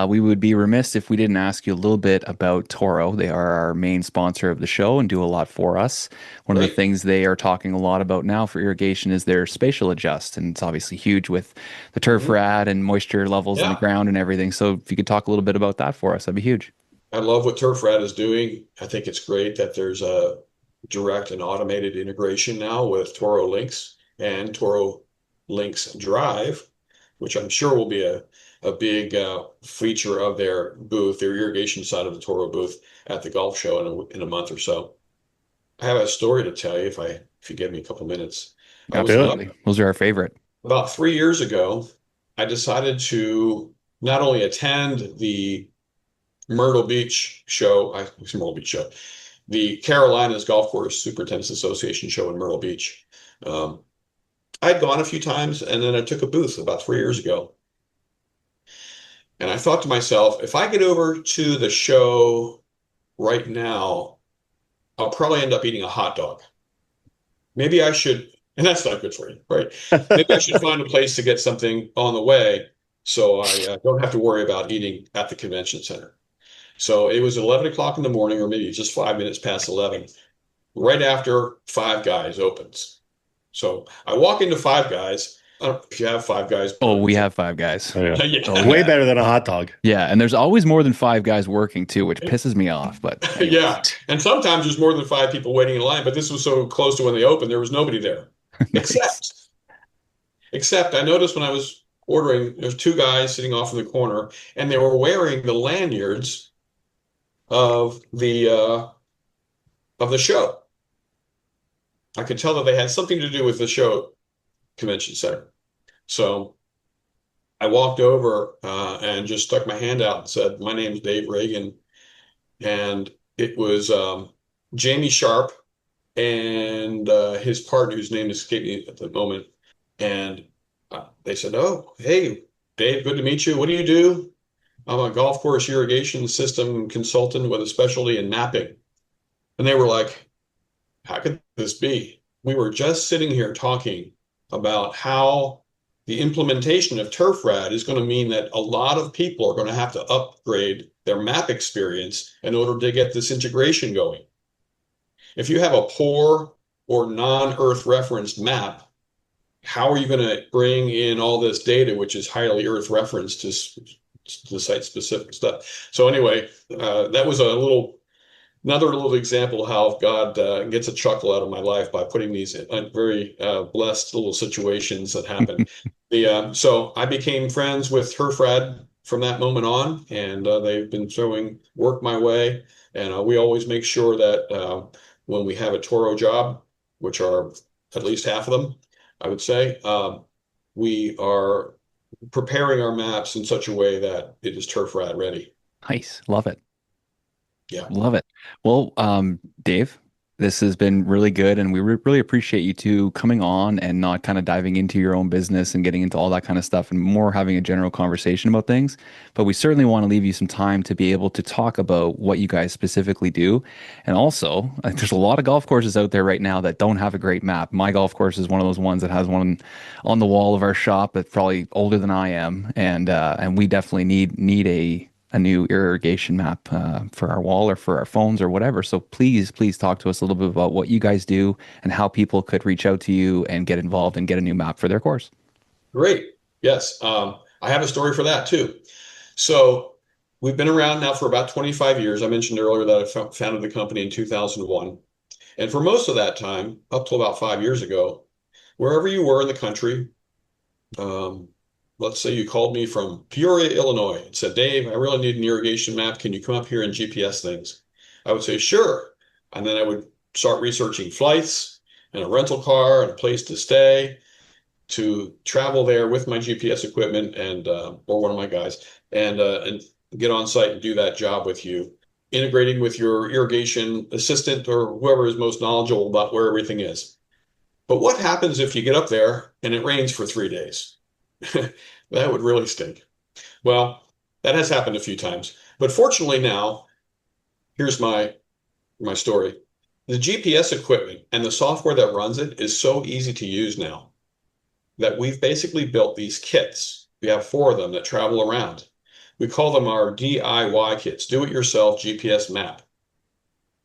We would be remiss if we didn't ask you a little bit about Toro. They are our main sponsor of the show and do a lot for us. One of the Great. things they are talking a lot about now for irrigation is their spatial adjust, and it's obviously huge with the turf rad and moisture levels in the Yeah. ground and everything. So if you could talk a little bit about that for us, that'd be huge. I love what Turf Rat is doing. I think it's great that there's a direct and automated integration now with Toro Links and Toro Links Drive, which I'm sure will be a big feature of their booth, their irrigation side of the Toro booth at the golf show in a month or so. I have a story to tell you if you give me a couple minutes. Absolutely. Those are our favorite. About 3 years ago, I decided to not only attend the Myrtle Beach show, the Carolinas Golf Course Superintendents Association show in Myrtle Beach. I'd gone a few times, and then I took a booth about 3 years ago. And I thought to myself, if I get over to the show right now, I'll probably end up eating a hot dog. Maybe I should, and that's not good for you, right? Maybe I should find a place to get something on the way so I don't have to worry about eating at the convention center. So it was 11 o'clock in the morning, or maybe just 5 minutes past 11, right after Five Guys opens. So I walk into Five Guys. I don't know if you have Five Guys. Oh, we have Five Guys. Oh, yeah. Yeah. Oh, Way yeah. better than a hot dog. Yeah, and there's always more than 5 guys working too, which pisses me off. But anyways. Yeah. And sometimes there's more than 5 people waiting in line, but this was so close to when they opened, there was nobody there. Nice. Except I noticed when I was ordering, there's 2 guys sitting off in the corner, and they were wearing the lanyards of the show. I could tell that they had something to do with the show convention center. So I walked over and just stuck my hand out and said, "My name's Dave Ragan," and it was Jamie Sharp and his partner, whose name escaped me at the moment. And they said, "Oh, hey, Dave, good to meet you. What do you do?" "I'm a golf course irrigation system consultant with a specialty in mapping." And they were like, "How could this be? We were just sitting here talking about how the implementation of TurfRad is going to mean that a lot of people are going to have to upgrade their map experience in order to get this integration going. If you have a poor or non-Earth referenced map, how are you going to bring in all this data, which is highly Earth referenced to site specific stuff?" So anyway, that was another little example of how God gets a chuckle out of my life by putting these very blessed little situations that happen. So I became friends with TurfRad from that moment on, and they've been throwing work my way. And we always make sure that when we have a Toro job, which are at least half of them, I would say, we are preparing our maps in such a way that it is TurfRad ready. Nice. Love it. Yeah. Love it. Well, Dave, this has been really good, and we really appreciate you two coming on and not kind of diving into your own business and getting into all that kind of stuff and more having a general conversation about things. But we certainly want to leave you some time to be able to talk about what you guys specifically do. And also, there's a lot of golf courses out there right now that don't have a great map. My golf course is one of those ones that has one on the wall of our shop that's probably older than I am, and we definitely need a new irrigation map for our wall or for our phones or whatever. So please talk to us a little bit about what you guys do and how people could reach out to you and get involved and get a new map for their course. Great. Yes. I have a story for that too. So we've been around now for about 25 years. I mentioned earlier that I founded the company in 2001. And for most of that time, up to about 5 years ago, wherever you were in the country, let's say you called me from Peoria, Illinois, and said, "Dave, I really need an irrigation map. Can you come up here and GPS things?" I would say, "Sure." And then I would start researching flights and a rental car and a place to stay to travel there with my GPS equipment and or one of my guys and get on site and do that job with you, integrating with your irrigation assistant or whoever is most knowledgeable about where everything is. But what happens if you get up there and it rains for 3 days? That would really stink. Well, that has happened a few times. But fortunately now, here's my story. The GPS equipment and the software that runs it is so easy to use now that we've basically built these kits. We have 4 of them that travel around. We call them our DIY kits, do-it-yourself GPS map,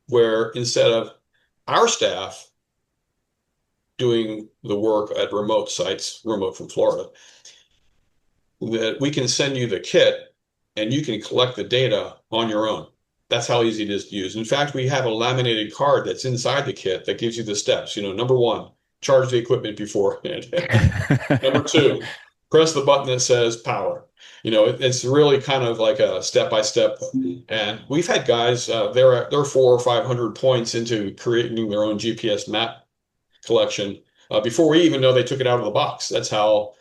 where instead of our staff doing the work at remote sites, remote from Florida, that we can send you the kit and you can collect the data on your own. That's how easy it is to use. In fact, we have a laminated card that's inside the kit that gives you the steps. Number 1, charge the equipment beforehand. Number 2, press the button that says power. It's really kind of like a step-by-step. And we've had guys, they're 400 or 500 points into creating their own GPS map collection before we even know they took it out of the box. That's how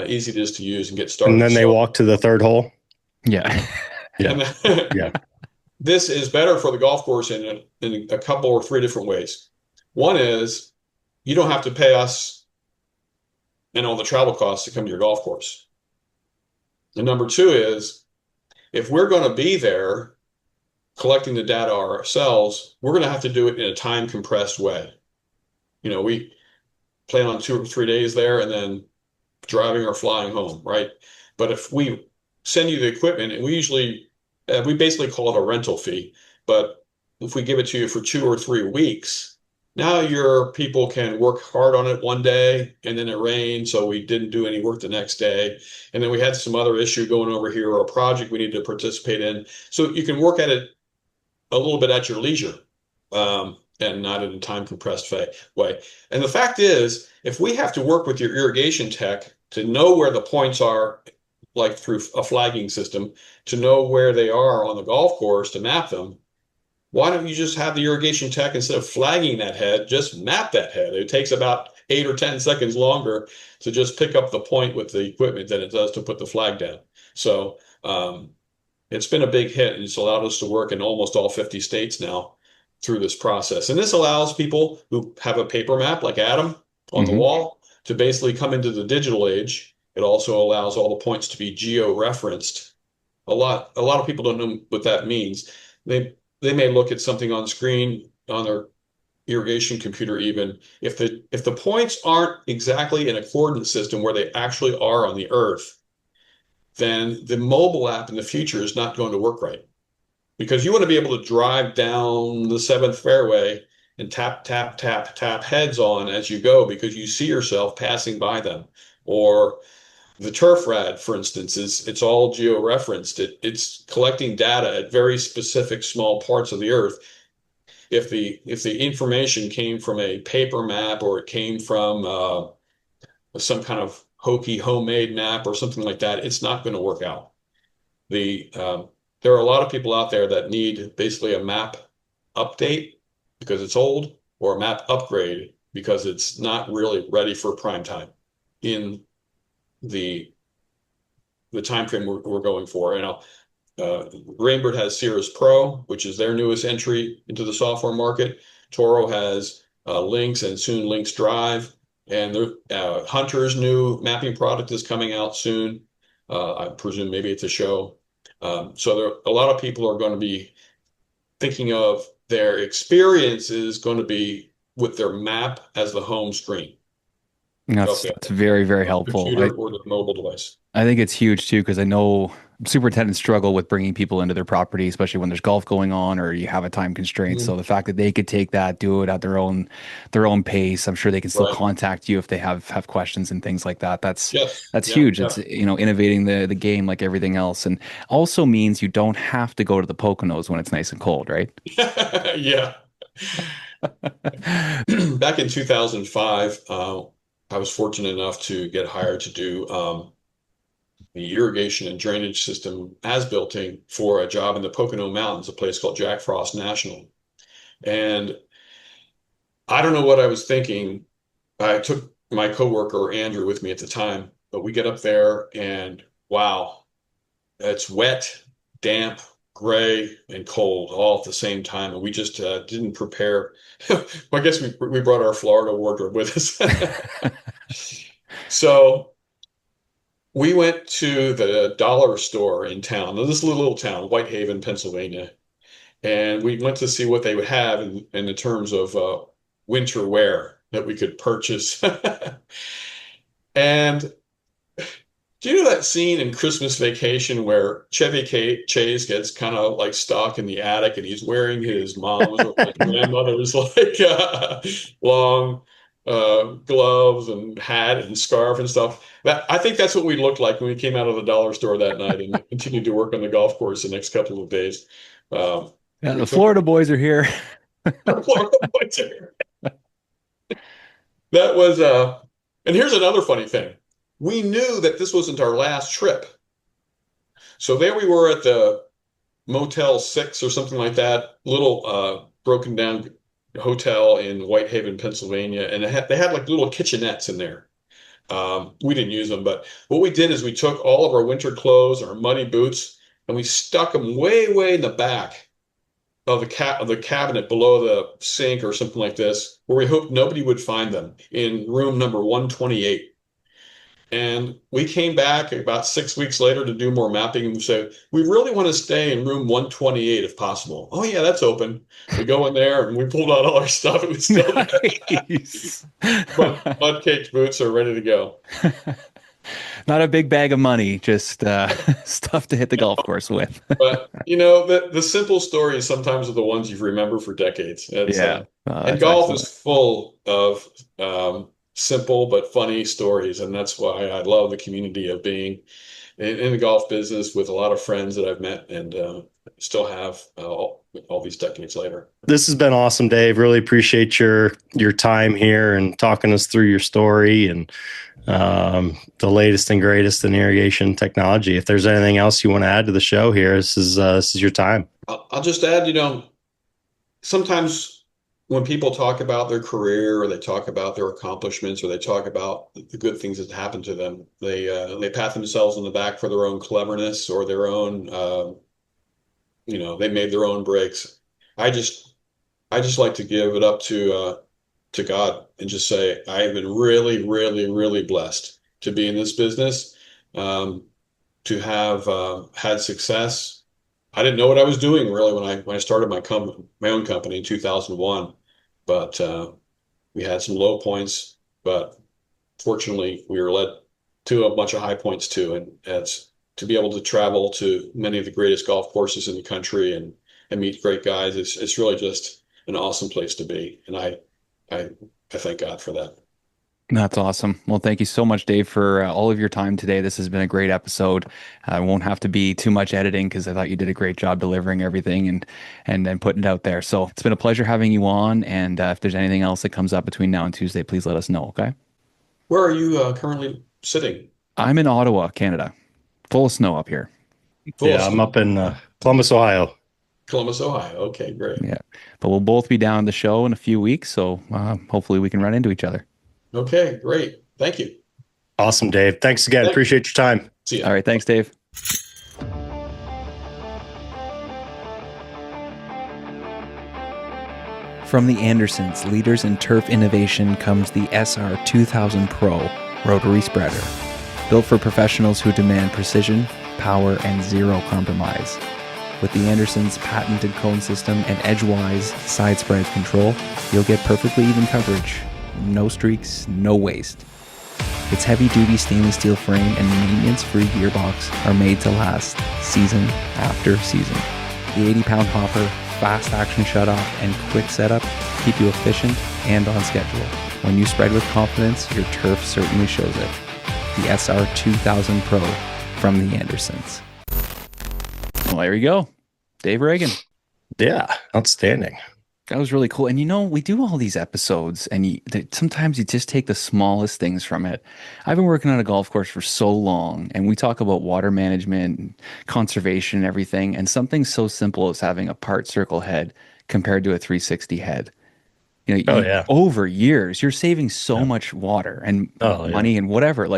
easy it is to use and get started. And then they walk to the 3rd hole. Yeah. Yeah. Yeah. This is better for the golf course in a couple or 3 different ways. One is you don't have to pay us and all the travel costs to come to your golf course. And number two is, if we're going to be there collecting the data ourselves, we're going to have to do it in a time compressed way. We plan on 2 or 3 days there and then driving or flying home, right? But if we send you the equipment, and we basically call it a rental fee, but if we give it to you for 2 or 3 weeks, now your people can work hard on it one day, and then it rained, so we didn't do any work the next day. And then we had some other issue going over here, or a project we need to participate in. So you can work at it a little bit at your leisure, and not in a time compressed way. And the fact is, if we have to work with your irrigation tech to know where the points are, like through a flagging system, to know where they are on the golf course to map them, why don't you just have the irrigation tech, instead of flagging that head, just map that head? It takes about 8 or 10 seconds longer to just pick up the point with the equipment than it does to put the flag down. So it's been a big hit, and it's allowed us to work in almost all 50 states now through this process. And this allows people who have a paper map like Adam on the wall to basically come into the digital age. It also allows all the points to be geo-referenced. A lot of people don't know what that means. They may look at something on screen on their irrigation computer even. If the points aren't exactly in a coordinate system where they actually are on the earth, then the mobile app in the future is not going to work right. Because you want to be able to drive down the 7th fairway and tap, tap, tap, tap heads on as you go, because you see yourself passing by them. Or the turf rad, for instance, it's all geo-referenced. It's collecting data at very specific small parts of the earth. If the information came from a paper map, or it came from some kind of hokey homemade map or something like that, it's not going to work out. There are a lot of people out there that need basically a map update because it's old, or a map upgrade because it's not really ready for prime time in the time frame we're going for. Rainbird has Cirrus Pro, which is their newest entry into the software market. Toro has Lynx, and soon Lynx Drive, and Hunter's new mapping product is coming out soon. I presume maybe it's a show. So a lot of people are going to be thinking of their experience is going to be with their map as the home screen. That's very, very helpful. Computer or the mobile device. I think it's huge too, because I know superintendents struggle with bringing people into their property, especially when there's golf going on or you have a time constraint. So the fact that they could take that, do it at their own pace, I'm sure they can still contact you if they have questions and things like that. That's huge. It's innovating the game like everything else, and also means you don't have to go to the Poconos when it's nice and cold, right? Yeah. Back in 2005, I was fortunate enough to get hired to do the irrigation and drainage system as-builting for a job in the Pocono Mountains, a place called Jack Frost National. And I don't know what I was thinking. I took my coworker Andrew with me at the time, but we get up there and wow, it's wet, damp, gray, and cold all at the same time. And we just didn't prepare. Well, I guess we brought our Florida wardrobe with us. So we went to the dollar store in town, this little town, Whitehaven, Pennsylvania, and we went to see what they would have in the terms of winter wear that we could purchase. And do you know that scene in Christmas Vacation where Chevy Chase gets kind of like stuck in the attic and he's wearing his mom's or my grandmother's like long gloves and hat and scarf and stuff? I think that's what we looked like when we came out of the dollar store that night and continued to work on the golf course the next couple of days. The Florida boys are here. Florida boys are here. That was, and here's another funny thing. We knew that this wasn't our last trip. So there we were at the Motel 6 or something like that, little broken down hotel in Whitehaven, Pennsylvania. And they had like little kitchenettes in there. We didn't use them, but what we did is we took all of our winter clothes, our muddy boots, and we stuck them way, way in the back of the cabinet below the sink or something like this, where we hoped nobody would find them in room number 128. And we came back about 6 weeks later to do more mapping, and we said, we really want to stay in room 128 if possible. Oh, yeah, that's open. We go in there and we pulled out all our stuff. It was still there. Nice. Mud caked boots are ready to go. Not a big bag of money, just stuff to hit the golf course with. But the simple stories sometimes are the ones you remember for decades. Yeah. And That's golf excellent. is full of simple but funny stories, and that's why I love the community of being in the golf business with a lot of friends that I've met and still have all these decades later. This has been awesome, Dave. Really appreciate your time here and talking us through your story and the latest and greatest in irrigation technology. If there's anything else you want to add to the show here, this is your time. I'll just add, sometimes when people talk about their career or they talk about their accomplishments or they talk about the good things that happened to them, they pat themselves on the back for their own cleverness or their own, they made their own breaks. I just like to give it up to God and just say I have been really, really, really blessed to be in this business, to have had success. I didn't know what I was doing really when I started my own company in 2001, but we had some low points, but fortunately we were led to a bunch of high points too, and it's to be able to travel to many of the greatest golf courses in the country and meet great guys. It's really just an awesome place to be, and I thank God for that. That's awesome. Well, thank you so much, Dave, for all of your time today. This has been a great episode. I won't have to be too much editing because I thought you did a great job delivering everything and then putting it out there. So it's been a pleasure having you on. And if there's anything else that comes up between now and Tuesday, please let us know. Okay. Where are you currently sitting? I'm in Ottawa, Canada. Full of snow up here. I'm up in Columbus, Ohio. Columbus, Ohio. Okay, great. Yeah. But we'll both be down at the show in a few weeks. So hopefully we can run into each other. Okay, great. Thank you. Awesome, Dave. Thanks again. Appreciate your time. See ya. All right. Thanks, Dave. From the Andersons, leaders in turf innovation, comes the SR 2000 Pro rotary spreader. Built for professionals who demand precision, power, and zero compromise. With the Andersons' patented cone system and edgewise side spread control, you'll get perfectly even coverage. No streaks, no waste. Its heavy-duty stainless steel frame and maintenance-free gearbox are made to last season after season. The 80-pound hopper, fast action shutoff, and quick setup keep you efficient and on schedule. When you spread with confidence, your turf certainly shows it. The SR 2000 Pro from the Andersons. Well, there you go. Dave Ragan. Yeah, outstanding. That was really cool. And we do all these episodes and sometimes you just take the smallest things from it. I've been working on a golf course for so long and we talk about water management and conservation and everything. And something so simple as having a part circle head compared to a 360 head. Over years, you're saving so much water and money and whatever.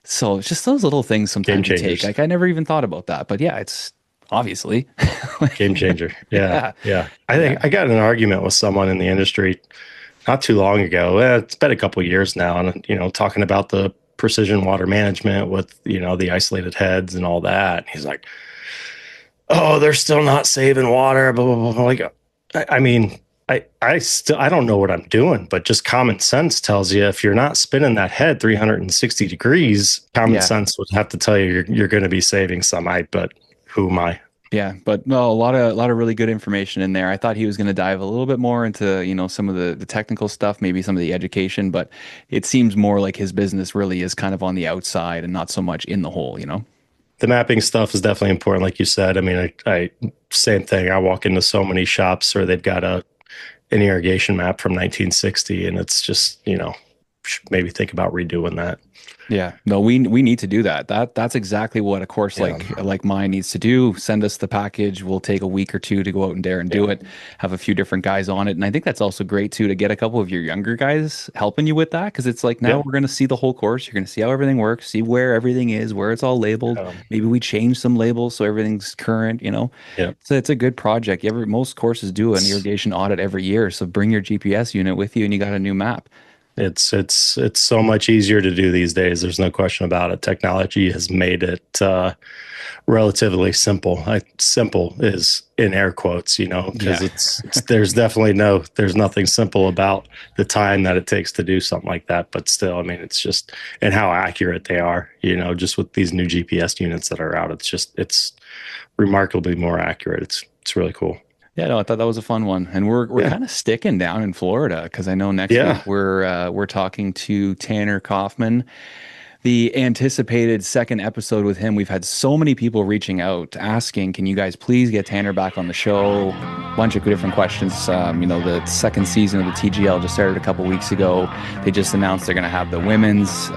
So it's just those little things sometimes you take. I never even thought about that. But yeah, it's obviously game changer. Yeah. I think I got in an argument with someone in the industry not too long ago. It's been a couple of years now, and talking about the precision water management with the isolated heads and all that. He's like, "Oh, they're still not saving water." Blah blah blah. Like, I don't know what I'm doing, but just common sense tells you if you're not spinning that head 360 degrees, common sense would have to tell you you're going to be saving some. But who am I? Yeah, but no, a lot of really good information in there. I thought he was going to dive a little bit more into, some of the technical stuff, maybe some of the education, but it seems more like his business really is kind of on the outside and not so much in the hole, The mapping stuff is definitely important, like you said. I mean, I same thing. I walk into so many shops where they've got an irrigation map from 1960, and it's just, maybe think about redoing that. Yeah, no, we need to do that. That's exactly what a course like mine needs to do. Send us the package. We'll take a week or two to go out and dare and do it. Have a few different guys on it, and I think that's also great too to get a couple of your younger guys helping you with that because it's like now we're going to see the whole course. You're going to see how everything works, see where everything is, where it's all labeled. Maybe we change some labels so everything's current. So it's a good project. Most courses do an irrigation audit every year, so bring your GPS unit with you, and you got a new map. It's so much easier to do these days. There's no question about it. Technology has made it relatively simple. Simple is in air quotes, because there's nothing simple about the time that it takes to do something like that. But still, I mean, it's just, and how accurate they are, just with these new GPS units that are out, it's remarkably more accurate. It's really cool. Yeah, no, I thought that was a fun one, and we're kind of sticking down in Florida because I know next week we're talking to Tanner Kaufman, the anticipated second episode with him. We've had so many people reaching out asking, "Can you guys please get Tanner back on the show?" A bunch of different questions. The second season of the TGL just started a couple weeks ago. They just announced they're going to have the women's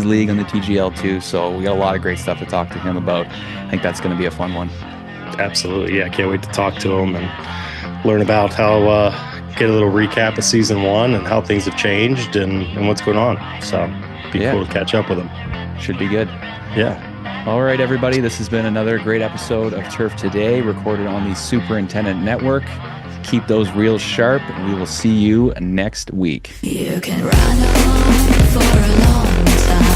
league on the TGL too. So we got a lot of great stuff to talk to him about. I think that's going to be a fun one. Absolutely. Yeah. Can't wait to talk to him and learn about how, get a little recap of season 1 and how things have changed and what's going on. So be cool to catch up with him. Should be good. Yeah. All right, everybody. This has been another great episode of Turf Today, recorded on the Superintendent Network. Keep those reels sharp, and we will see you next week. You can run on for a long time.